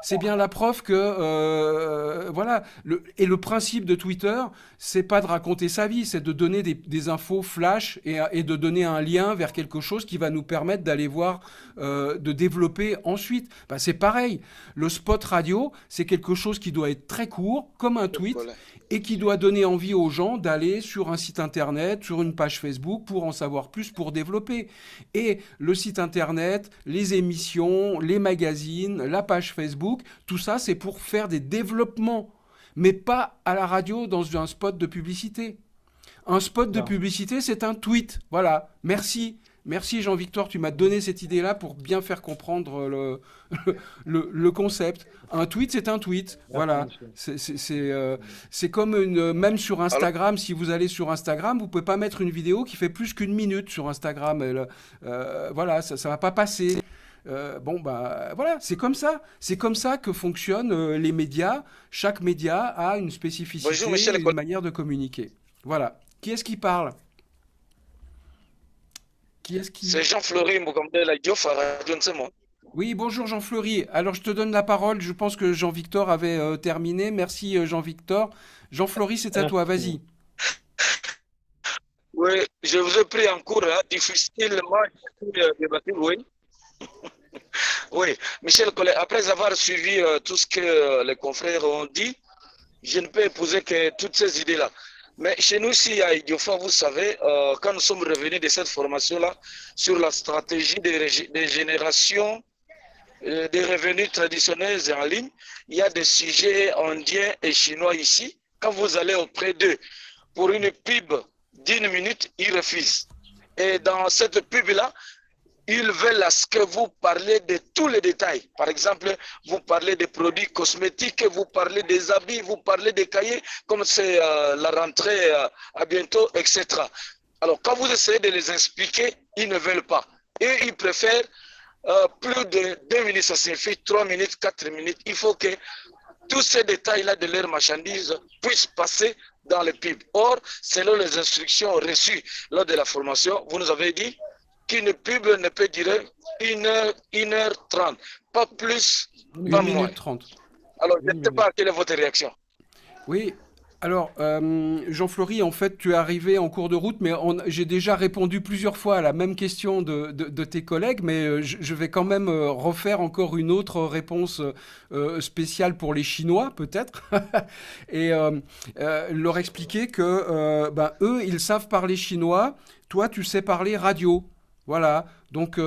c'est bien la preuve que, voilà. Et le principe de Twitter, c'est pas de raconter sa vie, c'est de donner des infos flash et de donner un lien vers quelque chose qui va nous permettre d'aller voir, de développer ensuite. Bah, c'est pareil. Le spot radio, c'est quelque chose qui doit être très court, comme un tweet, et qui doit donner envie aux gens d'aller sur un site internet, sur une page Facebook pour en savoir plus, pour développer. Et le site internet, les émissions, les magazines, la page Facebook, tout ça, c'est pour faire des développements, mais pas à la radio dans un spot de publicité. Un spot de Non. publicité, c'est un tweet. Voilà. Merci. Merci Jean-Victor, tu m'as donné cette idée-là pour bien faire comprendre le concept. Un tweet, c'est un tweet. Merci, Voilà. Michel. C'est comme même sur Alors, Instagram, si vous allez sur Instagram, vous pouvez pas mettre une vidéo qui fait plus qu'une minute sur Instagram. Voilà, ça va pas passer. Bon, bah voilà, c'est comme ça. C'est comme ça que fonctionnent les médias. Chaque média a une bonjour spécificité, Michel. une manière de communiquer. Voilà. Qui est-ce qui parle? Qui est-ce C'est qui... Jean-Fleury Moukambela Diouf à Radio Nsemo. Oui, bonjour Jean-Fleury. Alors je te donne la parole. Je pense que Jean-Victor avait terminé. Merci Jean-Victor. Jean-Fleury, c'est à toi. Merci. Vas-y. Oui, je vous ai pris en cours, hein, difficilement, j'ai pu débattre, oui. Oui, Michel Collet, après avoir suivi tout ce que les confrères ont dit, je ne peux épouser que toutes ces idées-là. Mais chez nous, ici, à Idiofa, vous savez, quand nous sommes revenus de cette formation-là sur la stratégie des générations des revenus traditionnels et en ligne, il y a des sujets indiens et chinois ici. Quand vous allez auprès d'eux pour une pub d'1 minute, ils refusent. Et dans cette pub-là, Ils veulent à ce que vous parlez de tous les détails. Par exemple, vous parlez des produits cosmétiques, vous parlez des habits, vous parlez des cahiers, comme c'est la rentrée à bientôt, etc. Alors, quand vous essayez de les expliquer, ils ne veulent pas. Et ils préfèrent plus de 2 minutes, ça suffit, 3 minutes, 4 minutes. Il faut que tous ces détails-là de leurs marchandises puissent passer dans le pub. Or, selon les instructions reçues lors de la formation, vous nous avez dit qu'une pub ne peut durer 1h30, pas plus, pas 1 moins. minute 30. Alors, je ne sais pas quelle est votre réaction. Oui, alors, Jean-Flory, en fait, tu es arrivé en cours de route, mais j'ai déjà répondu plusieurs fois à la même question de tes collègues, mais je vais quand même refaire encore une autre réponse spéciale pour les Chinois, peut-être, et leur expliquer que eux, ils savent parler chinois, toi, tu sais parler radio. Voilà, donc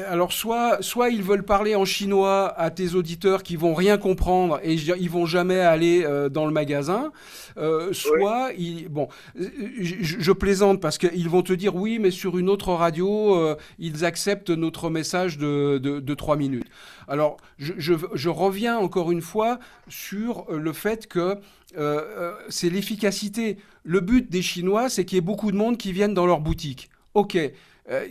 alors soit ils veulent parler en chinois à tes auditeurs qui vont rien comprendre et ils vont jamais aller dans le magasin, soit je plaisante parce qu'ils vont te dire oui mais sur une autre radio ils acceptent notre message de 3 minutes. Alors je reviens encore une fois sur le fait que c'est l'efficacité. Le but des Chinois, c'est qu'il y ait beaucoup de monde qui vienne dans leur boutique. Ok,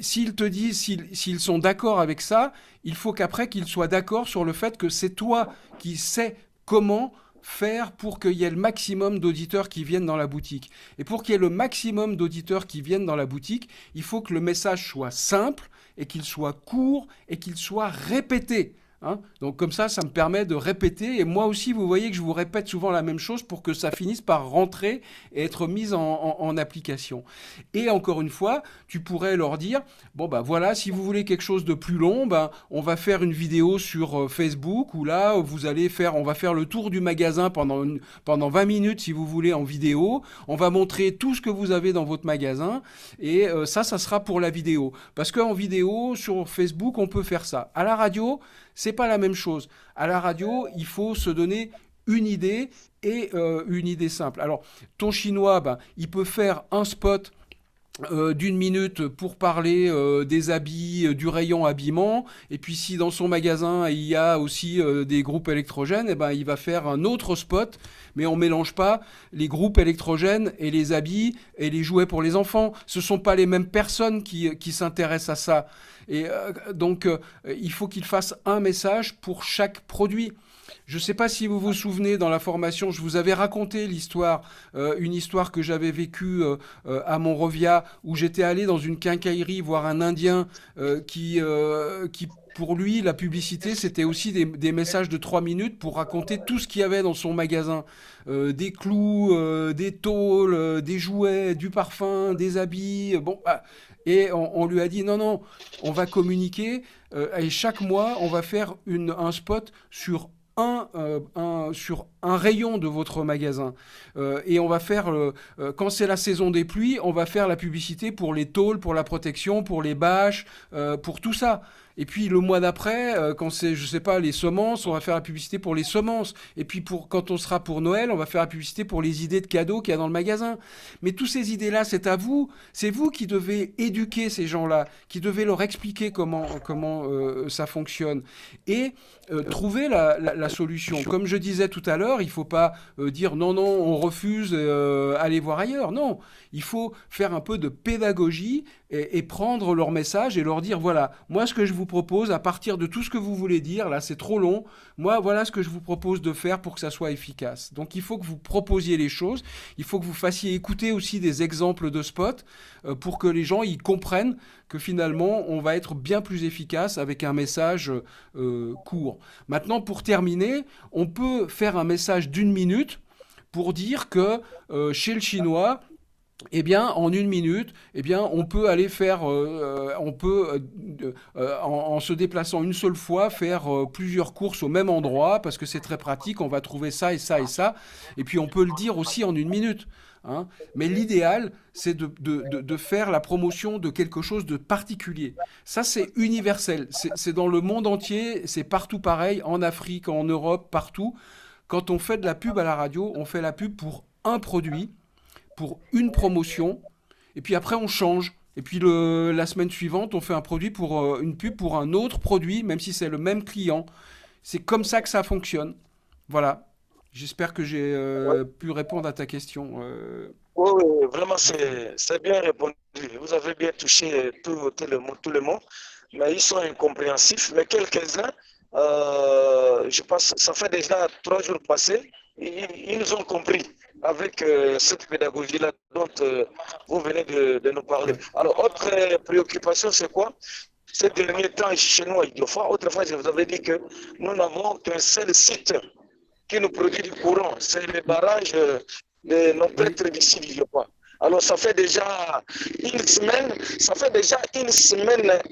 s'ils te disent, s'ils sont d'accord avec ça, il faut qu'après qu'ils soient d'accord sur le fait que c'est toi qui sais comment faire pour qu'il y ait le maximum d'auditeurs qui viennent dans la boutique. Et pour qu'il y ait le maximum d'auditeurs qui viennent dans la boutique, il faut que le message soit simple et qu'il soit court et qu'il soit répété. Hein, donc comme ça me permet de répéter. Et moi aussi, vous voyez que je vous répète souvent la même chose pour que ça finisse par rentrer et être mis en application. Et encore une fois, tu pourrais leur dire, bon ben voilà, si vous voulez quelque chose de plus long, on va faire une vidéo sur Facebook où là, on va faire le tour du magasin pendant 20 minutes si vous voulez en vidéo. On va montrer tout ce que vous avez dans votre magasin et ça sera pour la vidéo. Parce qu'en vidéo, sur Facebook, on peut faire ça. À la radio, c'est pas la même chose. À la radio, il faut se donner une idée et une idée simple. Alors, ton chinois, il peut faire un spot d'1 minute pour parler des habits, du rayon habillement. Et puis, si dans son magasin, il y a aussi des groupes électrogènes, il va faire un autre spot. Mais on ne mélange pas les groupes électrogènes et les habits et les jouets pour les enfants. Ce ne sont pas les mêmes personnes qui s'intéressent à ça. Et donc, il faut qu'il fasse un message pour chaque produit. Je ne sais pas si vous vous souvenez, dans la formation, je vous avais raconté l'histoire, une histoire que j'avais vécue à Monrovia, où j'étais allé dans une quincaillerie voir un Indien qui pour lui, la publicité, c'était aussi des messages de 3 minutes pour raconter tout ce qu'il y avait dans son magasin. Des clous, des tôles, des jouets, du parfum, des habits. Et on lui a dit, non, on va communiquer et chaque mois, on va faire un spot sur sur un rayon de votre magasin. Et on va faire, quand c'est la saison des pluies, on va faire la publicité pour les tôles, pour la protection, pour les bâches, pour tout ça. Et puis le mois d'après, quand c'est, je sais pas, les semences, on va faire la publicité pour les semences. Et puis quand on sera pour Noël, on va faire la publicité pour les idées de cadeaux qu'il y a dans le magasin. Mais toutes ces idées-là, c'est à vous. C'est vous qui devez éduquer ces gens-là, qui devez leur expliquer comment ça fonctionne. Et trouver la solution. Comme je disais tout à l'heure, il ne faut pas dire non, on refuse, allez voir ailleurs. Non, il faut faire un peu de pédagogie et prendre leur message et leur dire, voilà, moi ce que je vous propose, à partir de tout ce que vous voulez dire, là c'est trop long, moi voilà ce que je vous propose de faire pour que ça soit efficace. Donc il faut que vous proposiez les choses, il faut que vous fassiez écouter aussi des exemples de spots pour que les gens ils comprennent que finalement on va être bien plus efficace avec un message court. Maintenant pour terminer, on peut faire un message d'1 minute pour dire que chez le chinois, eh bien, en 1 minute, eh bien, on peut aller faire, en se déplaçant une seule fois, faire plusieurs courses au même endroit, parce que c'est très pratique, on va trouver ça et ça et ça, et puis on peut le dire aussi en 1 minute. Hein. Mais l'idéal, c'est de faire la promotion de quelque chose de particulier. Ça, c'est universel, c'est dans le monde entier, c'est partout pareil, en Afrique, en Europe, partout. Quand on fait de la pub à la radio, on fait la pub pour un produit, pour une promotion, et puis après on change Et puis la semaine suivante, on fait une pub pour un autre produit, même si c'est le même client. C'est comme ça que ça fonctionne. Voilà. J'espère que j'ai pu répondre à ta question. Oui, oui, vraiment, c'est bien répondu. Vous avez bien touché tout le monde, mais ils sont incompréhensifs. Mais quelques-uns, je pense, ça fait déjà 3 jours passés, ils nous ont compris avec cette pédagogie-là dont vous venez de nous parler. Alors, autre préoccupation, c'est quoi? Ces derniers temps, chez nous, à Idiofa, autrefois, je vous avais dit que nous n'avons qu'un seul site qui nous produit du courant. C'est le barrage de nos prêtres d'ici, je crois. Alors, ça fait déjà une semaine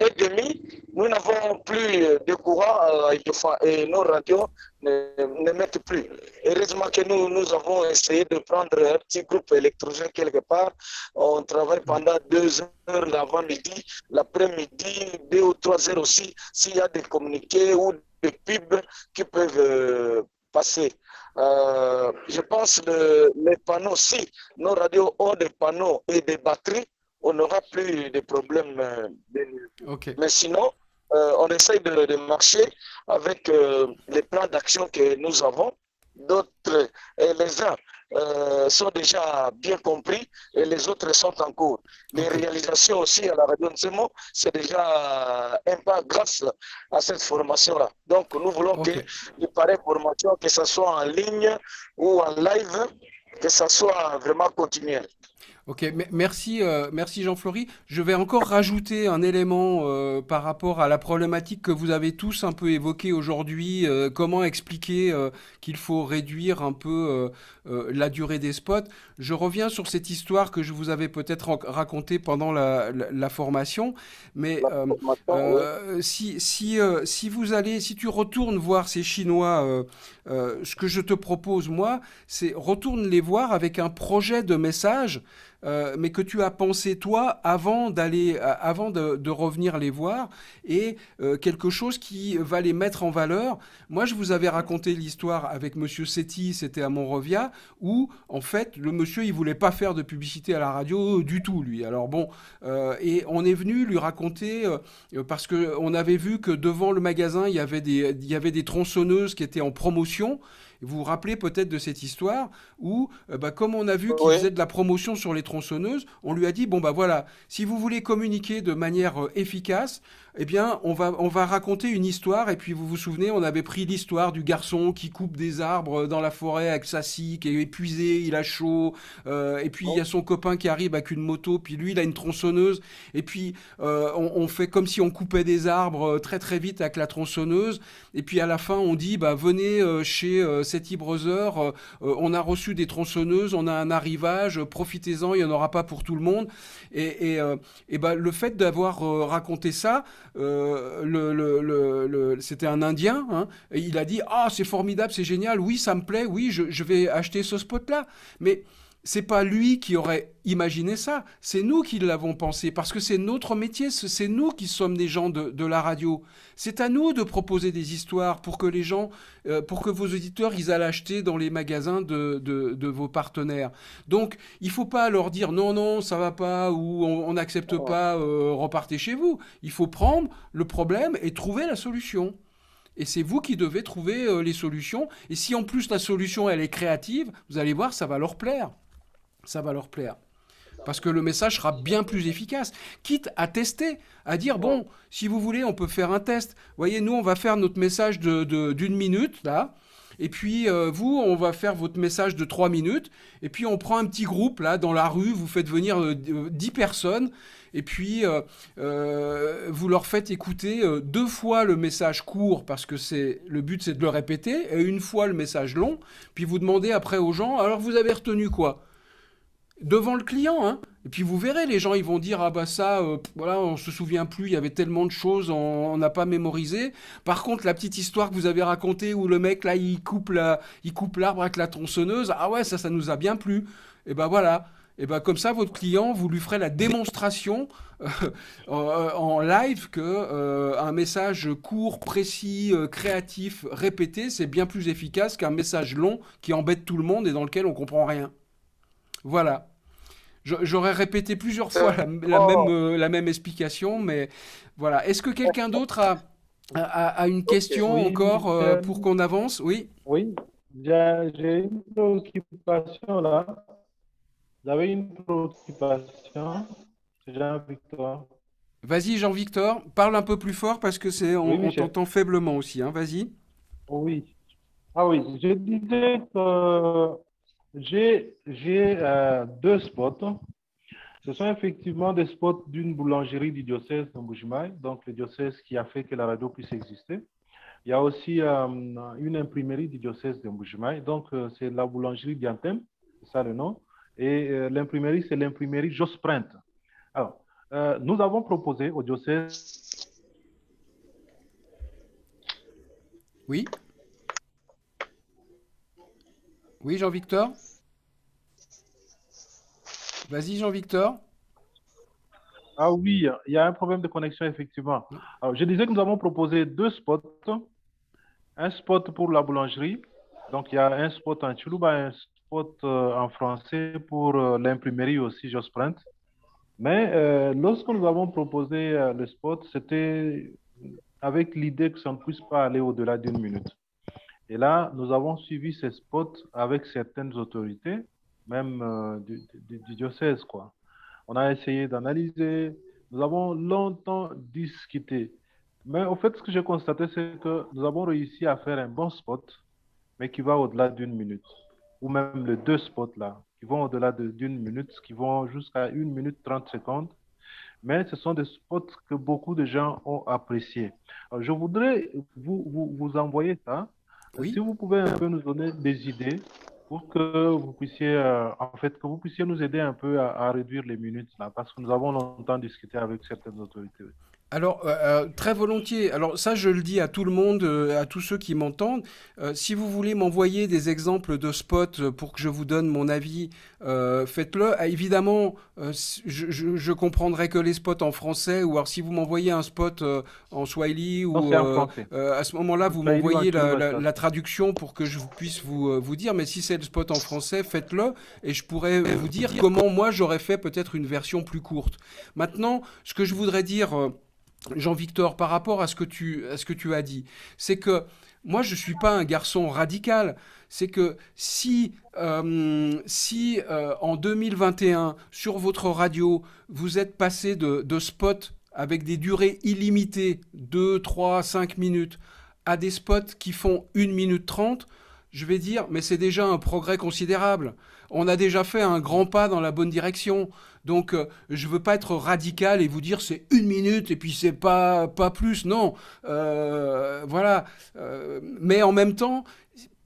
et demie, nous n'avons plus de courant à Idiofa et nos radios ne mettent plus. Heureusement que nous avons essayé de prendre un petit groupe électrogène quelque part. On travaille pendant 2 heures l'avant-midi, l'après-midi, 2 ou 3 heures aussi, s'il y a des communiqués ou des pubs qui peuvent passer. Je pense que les panneaux, si nos radios ont des panneaux et des batteries, on n'aura plus de problèmes. Ok. Mais sinon, on essaye de marcher avec les plans d'action que nous avons. D'autres, les uns sont déjà bien compris et les autres sont en cours. Les réalisations aussi à la radio Nzemo, c'est déjà un pas grâce à cette formation-là. Donc, nous voulons que les pareilles formations, que ce soit en ligne ou en live, que ça soit vraiment continuel. Ok, merci, merci Jean-Flory. Je vais encore rajouter un élément par rapport à la problématique que vous avez tous un peu évoquée aujourd'hui. Comment expliquer qu'il faut réduire un peu la durée des spots. Je reviens sur cette histoire que je vous avais peut-être racontée pendant la formation. Mais si tu retournes voir ces Chinois, ce que je te propose, moi, c'est retourne les voir avec un projet de message. Mais que tu as pensé toi avant de revenir les voir et quelque chose qui va les mettre en valeur. Moi, je vous avais raconté l'histoire avec Monsieur Setti, c'était à Monrovia, où en fait le monsieur il voulait pas faire de publicité à la radio du tout lui. Alors bon, et on est venu lui raconter parce que on avait vu que devant le magasin il y avait des tronçonneuses qui étaient en promotion. Vous vous rappelez peut-être de cette histoire où, comme on a vu qu'il faisait de la promotion sur les tronçonneuses, on lui a dit, bon, voilà, si vous voulez communiquer de manière efficace, eh bien, on va raconter une histoire. Et puis, vous vous souvenez, on avait pris l'histoire du garçon qui coupe des arbres dans la forêt avec sa scie, qui est épuisé, il a chaud. Et puis, il y a son copain qui arrive avec une moto. Puis, lui, il a une tronçonneuse. Et puis, on fait comme si on coupait des arbres très, très vite avec la tronçonneuse. Et puis, à la fin, on dit, venez chez Setti Brothers. On a reçu des tronçonneuses. On a un arrivage. Profitez-en. Il n'y en aura pas pour tout le monde. Et le fait d'avoir raconté ça, c'était un Indien, hein, et il a dit c'est formidable, c'est génial, oui ça me plaît, oui je vais acheter ce spot là, mais c'est pas lui qui aurait imaginé ça, c'est nous qui l'avons pensé, parce que c'est notre métier, c'est nous qui sommes des gens de la radio. C'est à nous de proposer des histoires pour que les gens, pour que vos auditeurs, ils aillent acheter dans les magasins de vos partenaires. Donc, il faut pas leur dire non, ça va pas, ou on n'accepte pas, repartez chez vous. Il faut prendre le problème et trouver la solution. Et c'est vous qui devez trouver les solutions. Et si en plus la solution, elle est créative, vous allez voir, ça va leur plaire. Ça va leur plaire. Parce que le message sera bien plus efficace. Quitte à tester, à dire, bon, si vous voulez, on peut faire un test. Vous voyez, nous, on va faire notre message d'une minute, là. Et puis, vous, on va faire votre message de 3 minutes. Et puis, on prend un petit groupe, là, dans la rue. Vous faites venir 10 personnes. Et puis, vous leur faites écouter 2 fois le message court, parce que le but, c'est de le répéter, et 1 fois le message long. Puis, vous demandez après aux gens, alors, vous avez retenu quoi ? Devant le client, hein. Et puis vous verrez, les gens ils vont dire ça, voilà, on se souvient plus, il y avait tellement de choses, on n'a pas mémorisé. Par contre, la petite histoire que vous avez racontée où le mec là il coupe l'arbre avec la tronçonneuse, ah ouais, ça nous a bien plu. Et voilà. Et comme ça, votre client, vous lui ferez la démonstration en live que un message court, précis, créatif, répété, c'est bien plus efficace qu'un message long qui embête tout le monde et dans lequel on comprend rien. Voilà. J'aurais répété plusieurs fois la même explication, mais voilà. Est-ce que quelqu'un d'autre a une question Oui, encore Michel. pour qu'on avance? Oui. Oui, j'ai une préoccupation là. J'avais une préoccupation. C'est Jean-Victor. Vas-y, Jean-Victor, parle un peu plus fort parce que Oui, on Michel. t'entend faiblement aussi, hein. Vas-y. Oui. Ah oui, je disais que j'ai deux spots. Ce sont effectivement des spots d'une boulangerie du diocèse de Mbujimaï, donc le diocèse qui a fait que la radio puisse exister. Il y a aussi une imprimerie du diocèse de Mbujimaï, donc c'est la boulangerie d'Yantem, c'est ça le nom, et l'imprimerie, c'est l'imprimerie Josprint. Alors, nous avons proposé au diocèse. Oui. Oui, Jean-Victor. Vas-y, Jean-Victor. Ah oui, il y a un problème de connexion, effectivement. Alors, je disais que nous avons proposé deux spots. Un spot pour la boulangerie. Donc, il y a un spot en Chiluba, un spot en français pour l'imprimerie aussi, Josprint. Mais lorsque nous avons proposé le spot, c'était avec l'idée que ça ne puisse pas aller au-delà d'une minute. Et là, nous avons suivi ces spots avec certaines autorités, même du diocèse, quoi. On a essayé d'analyser, nous avons longtemps discuté. Mais au fait, ce que j'ai constaté, c'est que nous avons réussi à faire un bon spot, mais qui va au-delà d'une minute. Ou même les deux spots là, qui vont au-delà d'une minute, qui vont jusqu'à 1 minute 30 secondes. Mais ce sont des spots que beaucoup de gens ont appréciés. Alors, je voudrais vous envoyer ça. Oui. Si vous pouvez un peu nous donner des idées pour que vous puissiez, en fait, que vous puissiez nous aider un peu à réduire les minutes là, parce que nous avons longtemps discuté avec certaines autorités. Alors, très volontiers. Alors ça, je le dis à tout le monde, à tous ceux qui m'entendent. Si vous voulez m'envoyer des exemples de spots pour que je vous donne mon avis, faites-le. Ah, évidemment, je comprendrai que les spots en français, ou alors si vous m'envoyez un spot en swahili, Non, ou c'est en français. à ce moment-là, vous Swahili, m'envoyez non, la traduction pour que je puisse vous dire. Mais si c'est le spot en français, faites-le, et je pourrais vous dire comment moi j'aurais fait peut-être une version plus courte. Maintenant, ce que je voudrais dire... Jean-Victor, par rapport à ce que tu as dit, c'est que moi, je ne suis pas un garçon radical. C'est que si en 2021, sur votre radio, vous êtes passé de spots avec des durées illimitées, 2, 3, 5 minutes, à des spots qui font 1 minute 30, je vais dire, mais c'est déjà un progrès considérable. On a déjà fait un grand pas dans la bonne direction. Donc, je ne veux pas être radical et vous dire c'est 1 minute et puis c'est pas plus. Non, voilà. Mais en même temps,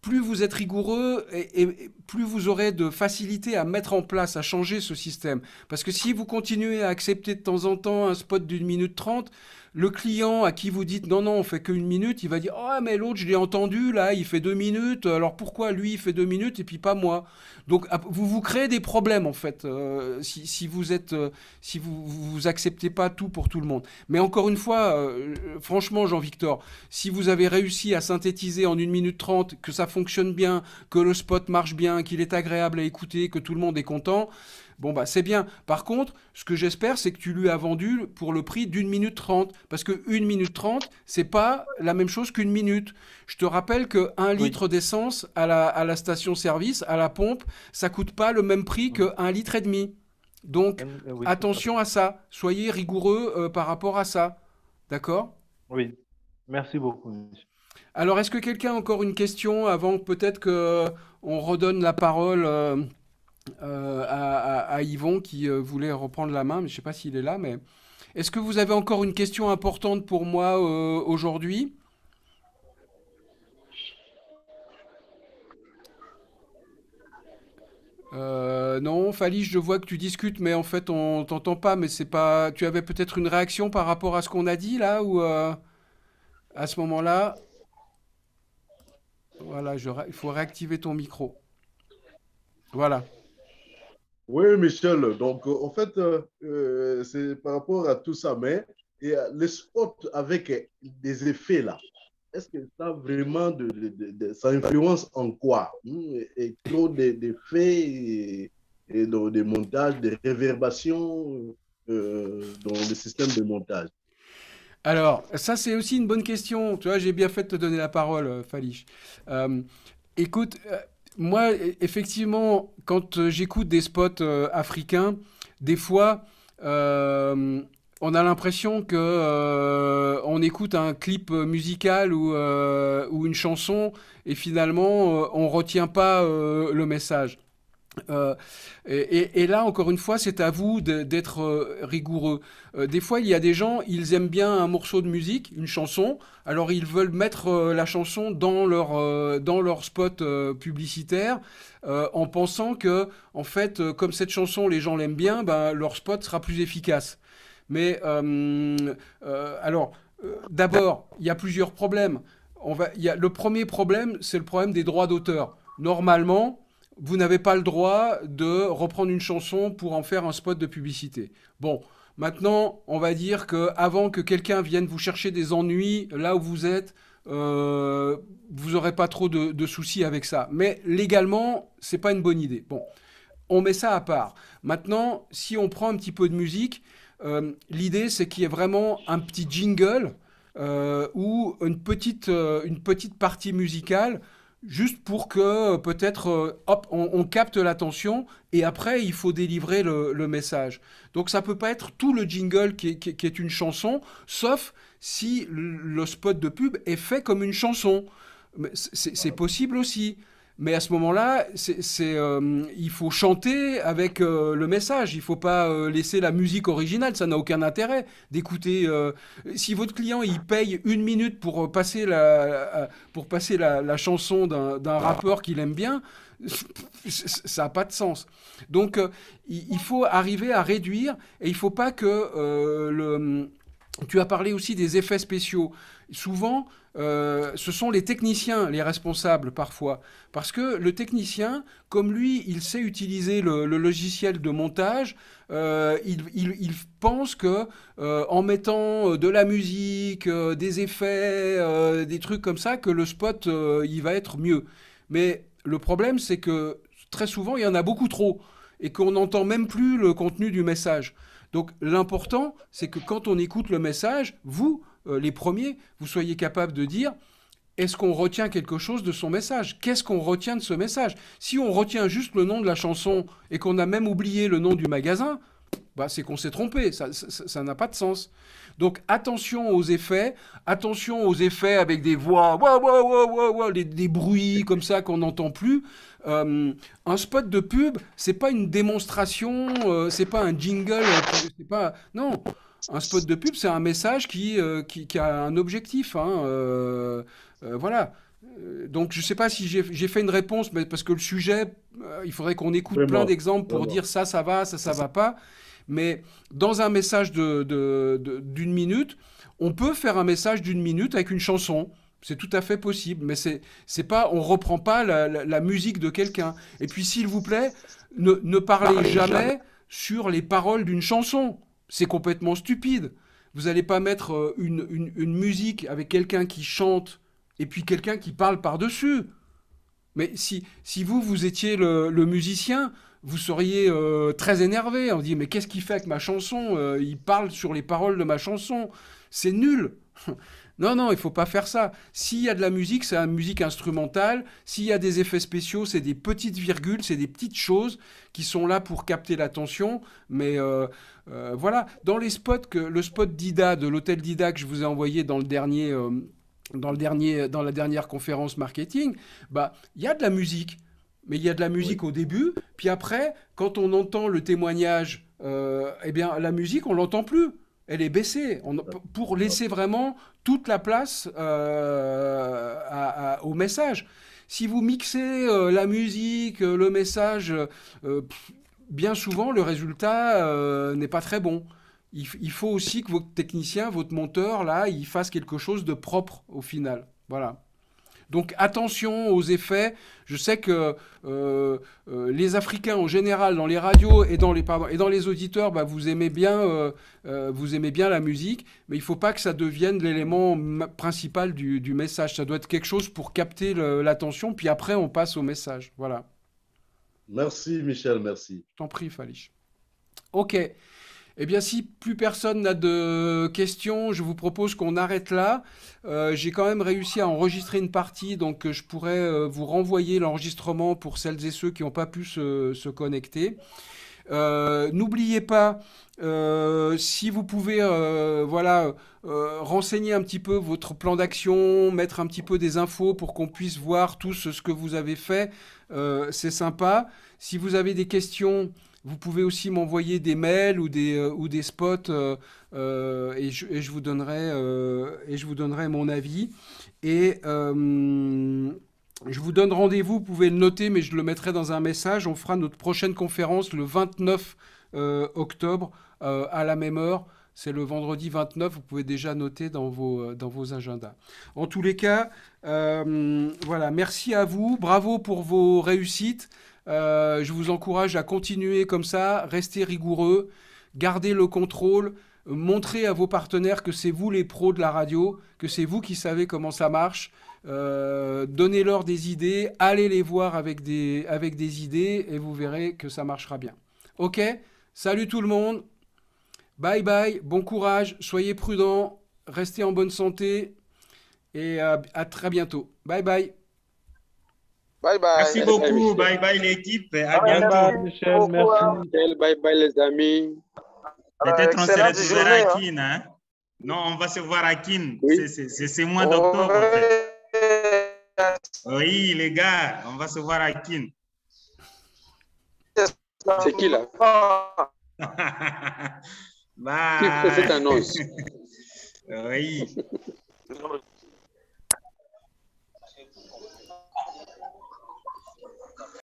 plus vous êtes rigoureux et plus vous aurez de facilité à mettre en place, à changer ce système. Parce que si vous continuez à accepter de temps en temps un spot d'1 minute 30, le client à qui vous dites non, on fait qu'1 minute, il va dire oh, mais l'autre, je l'ai entendu, là, il fait 2 minutes, alors pourquoi lui, il fait 2 minutes et puis pas moi? Donc, vous vous créez des problèmes, en fait, si vous acceptez pas tout pour tout le monde. Mais encore une fois, franchement, Jean-Victor, si vous avez réussi à synthétiser en 1 minute 30, que ça fonctionne bien, que le spot marche bien, qu'il est agréable à écouter, que tout le monde est content, bon, bah, c'est bien. Par contre, ce que j'espère, c'est que tu lui as vendu pour le prix d'1 minute 30. Parce que 1 minute 30, c'est pas la même chose qu'une minute. Je te rappelle que 1 litre d'essence à la station-service, à la pompe, ça coûte pas le même prix que 1,5 litre. Donc, Oui, attention à ça. Soyez rigoureux par rapport à ça. D'accord? Oui, merci beaucoup, monsieur. Alors, est-ce que quelqu'un a encore une question avant peut-être qu'on redonne la parole à Yvon qui voulait reprendre la main, mais je ne sais pas s'il est là, mais est-ce que vous avez encore une question importante pour moi aujourd'hui? Non, Fali, je vois que tu discutes, mais en fait, on t'entend pas, mais c'est pas... Tu avais peut-être une réaction par rapport à ce qu'on a dit, là, ou à ce moment-là? Voilà, il faut réactiver ton micro. Voilà. Oui, Michel. Donc, en fait, c'est par rapport à tout ça, mais les spots avec des effets là, est-ce que ça vraiment ça influence en quoi? Et trop d'effets et dans des montages, des réverbations dans le système de montage? Alors, ça, c'est aussi une bonne question. Tu vois, j'ai bien fait de te donner la parole, Falish. Euh, Écoute, moi, effectivement, quand j'écoute des spots africains, des fois, euh, on a l'impression que on écoute un clip musical ou une chanson et finalement, on retient pas le message. Euh, et là, encore une fois, c'est à vous d'être rigoureux. Des fois, il y a des gens, ils aiment bien un morceau de musique, une chanson, alors ils veulent mettre la chanson dans leur spot publicitaire, en pensant que, en fait, comme cette chanson, les gens l'aiment bien, ben, leur spot sera plus efficace. Mais alors, d'abord, il y a plusieurs problèmes. Le premier problème, c'est le problème des droits d'auteur. Normalement, vous n'avez pas le droit de reprendre une chanson pour en faire un spot de publicité. Bon, maintenant, on va dire que avant que quelqu'un vienne vous chercher des ennuis là où vous êtes, vous n'aurez pas trop de soucis avec ça. Mais légalement, c'est pas une bonne idée. Bon, on met ça à part. Maintenant, si on prend un petit peu de musique, l'idée c'est qu'il y ait vraiment un petit jingle ou une petite partie musicale juste pour que peut-être hop, on capte l'attention et après il faut délivrer le message. Donc ça peut pas être tout le jingle qui est une chanson, sauf si le spot de pub est fait comme une chanson. C'est possible aussi. Mais à ce moment-là, il faut chanter avec le message. Il ne faut pas laisser la musique originale. Ça n'a aucun intérêt d'écouter. Si votre client il paye 1 minute pour passer la chanson d'un rappeur qu'il aime bien, ça n'a pas de sens. Donc, il faut arriver à réduire et il ne faut pas que tu as parlé aussi des effets spéciaux. Souvent, ce sont les techniciens les responsables parfois. Parce que le technicien, comme lui, il sait utiliser le logiciel de montage, il pense que en mettant de la musique, des effets, des trucs comme ça, que le spot, il va être mieux. Mais le problème, c'est que très souvent, il y en a beaucoup trop et qu'on n'entend même plus le contenu du message. Donc l'important, c'est que quand on écoute le message, vous, les premiers, vous soyez capables de dire, est-ce qu'on retient quelque chose de son message? Qu'est-ce qu'on retient de ce message? Si on retient juste le nom de la chanson et qu'on a même oublié le nom du magasin, bah, c'est qu'on s'est trompé, ça n'a pas de sens. Donc attention aux effets avec des voix, des bruits comme ça qu'on n'entend plus. Un spot de pub, c'est pas une démonstration, c'est pas un jingle, c'est pas non. Un spot de pub, c'est un message qui a un objectif, hein, voilà. Donc je sais pas si j'ai fait une réponse, mais parce que le sujet, il faudrait qu'on écoute plein Vraiment, d'exemples pour vraiment. dire ça va, ça va pas. Mais dans un message d'une minute, on peut faire un message d'une minute avec une chanson. C'est tout à fait possible, mais c'est pas, on reprend pas la musique de quelqu'un. Et puis, s'il vous plaît, ne parlez jamais sur les paroles d'une chanson. C'est complètement stupide. Vous n'allez pas mettre une musique avec quelqu'un qui chante et puis quelqu'un qui parle par-dessus. Mais si vous étiez le musicien, vous seriez très énervé. On dit, mais qu'est-ce qu'il fait avec ma chanson? Il parle sur les paroles de ma chanson. C'est nul. Non, non, il faut pas faire ça. S'il y a de la musique, c'est la musique instrumentale. S'il y a des effets spéciaux, c'est des petites virgules, c'est des petites choses qui sont là pour capter l'attention. Mais voilà, dans les spots, le spot d'Ida, de l'hôtel d'Ida que je vous ai envoyé dans la dernière conférence marketing, bah, il y a de la musique. Mais il y a de la musique au début, puis après, quand on entend le témoignage, eh bien, la musique, on l'entend plus. Elle est baissée pour laisser vraiment toute la place au message. Si vous mixez la musique, le message, bien souvent, le résultat n'est pas très bon. Il faut aussi que votre technicien, votre monteur, là, il fasse quelque chose de propre au final. Voilà. Donc attention aux effets. Je sais que les Africains en général, dans les radios et dans les auditeurs, bah, vous aimez bien la musique, mais il ne faut pas que ça devienne l'élément principal du message. Ça doit être quelque chose pour capter l'attention, puis après on passe au message. Voilà. Merci, Michel, merci. Je t'en prie, Falish. Ok. Eh bien, si plus personne n'a de questions, je vous propose qu'on arrête là. J'ai quand même réussi à enregistrer une partie, donc je pourrais vous renvoyer l'enregistrement pour celles et ceux qui n'ont pas pu se connecter. N'oubliez pas, si vous pouvez voilà, renseigner un petit peu votre plan d'action, mettre un petit peu des infos pour qu'on puisse voir tous ce que vous avez fait, c'est sympa. Si vous avez des questions, vous pouvez aussi m'envoyer des mails ou des spots et je vous donnerai mon avis. Et je vous donne rendez-vous, vous pouvez le noter, mais je le mettrai dans un message. On fera notre prochaine conférence le 29 octobre à la même heure. C'est le vendredi 29, vous pouvez déjà noter dans vos agendas. En tous les cas, voilà, merci à vous, bravo pour vos réussites. Je vous encourage à continuer comme ça, restez rigoureux, gardez le contrôle, montrez à vos partenaires que c'est vous les pros de la radio, que c'est vous qui savez comment ça marche. Donnez-leur des idées, allez les voir avec des idées et vous verrez que ça marchera bien. Ok, salut tout le monde, bye bye, bon courage, soyez prudents, restez en bonne santé et à très bientôt. Bye bye. Bye bye. Merci beaucoup. Bye bye l'équipe. À bientôt. Bye, Michel, merci. Bye bye les amis. Peut-être on se Excellente retrouvera à journée, Kin. Hein? Non, on va se voir à Kin. Oui. C'est mois d'octobre. En fait. Oui, les gars, on va se voir à Kin. C'est qui là? Bye. Qui fait cette annonce? Oui.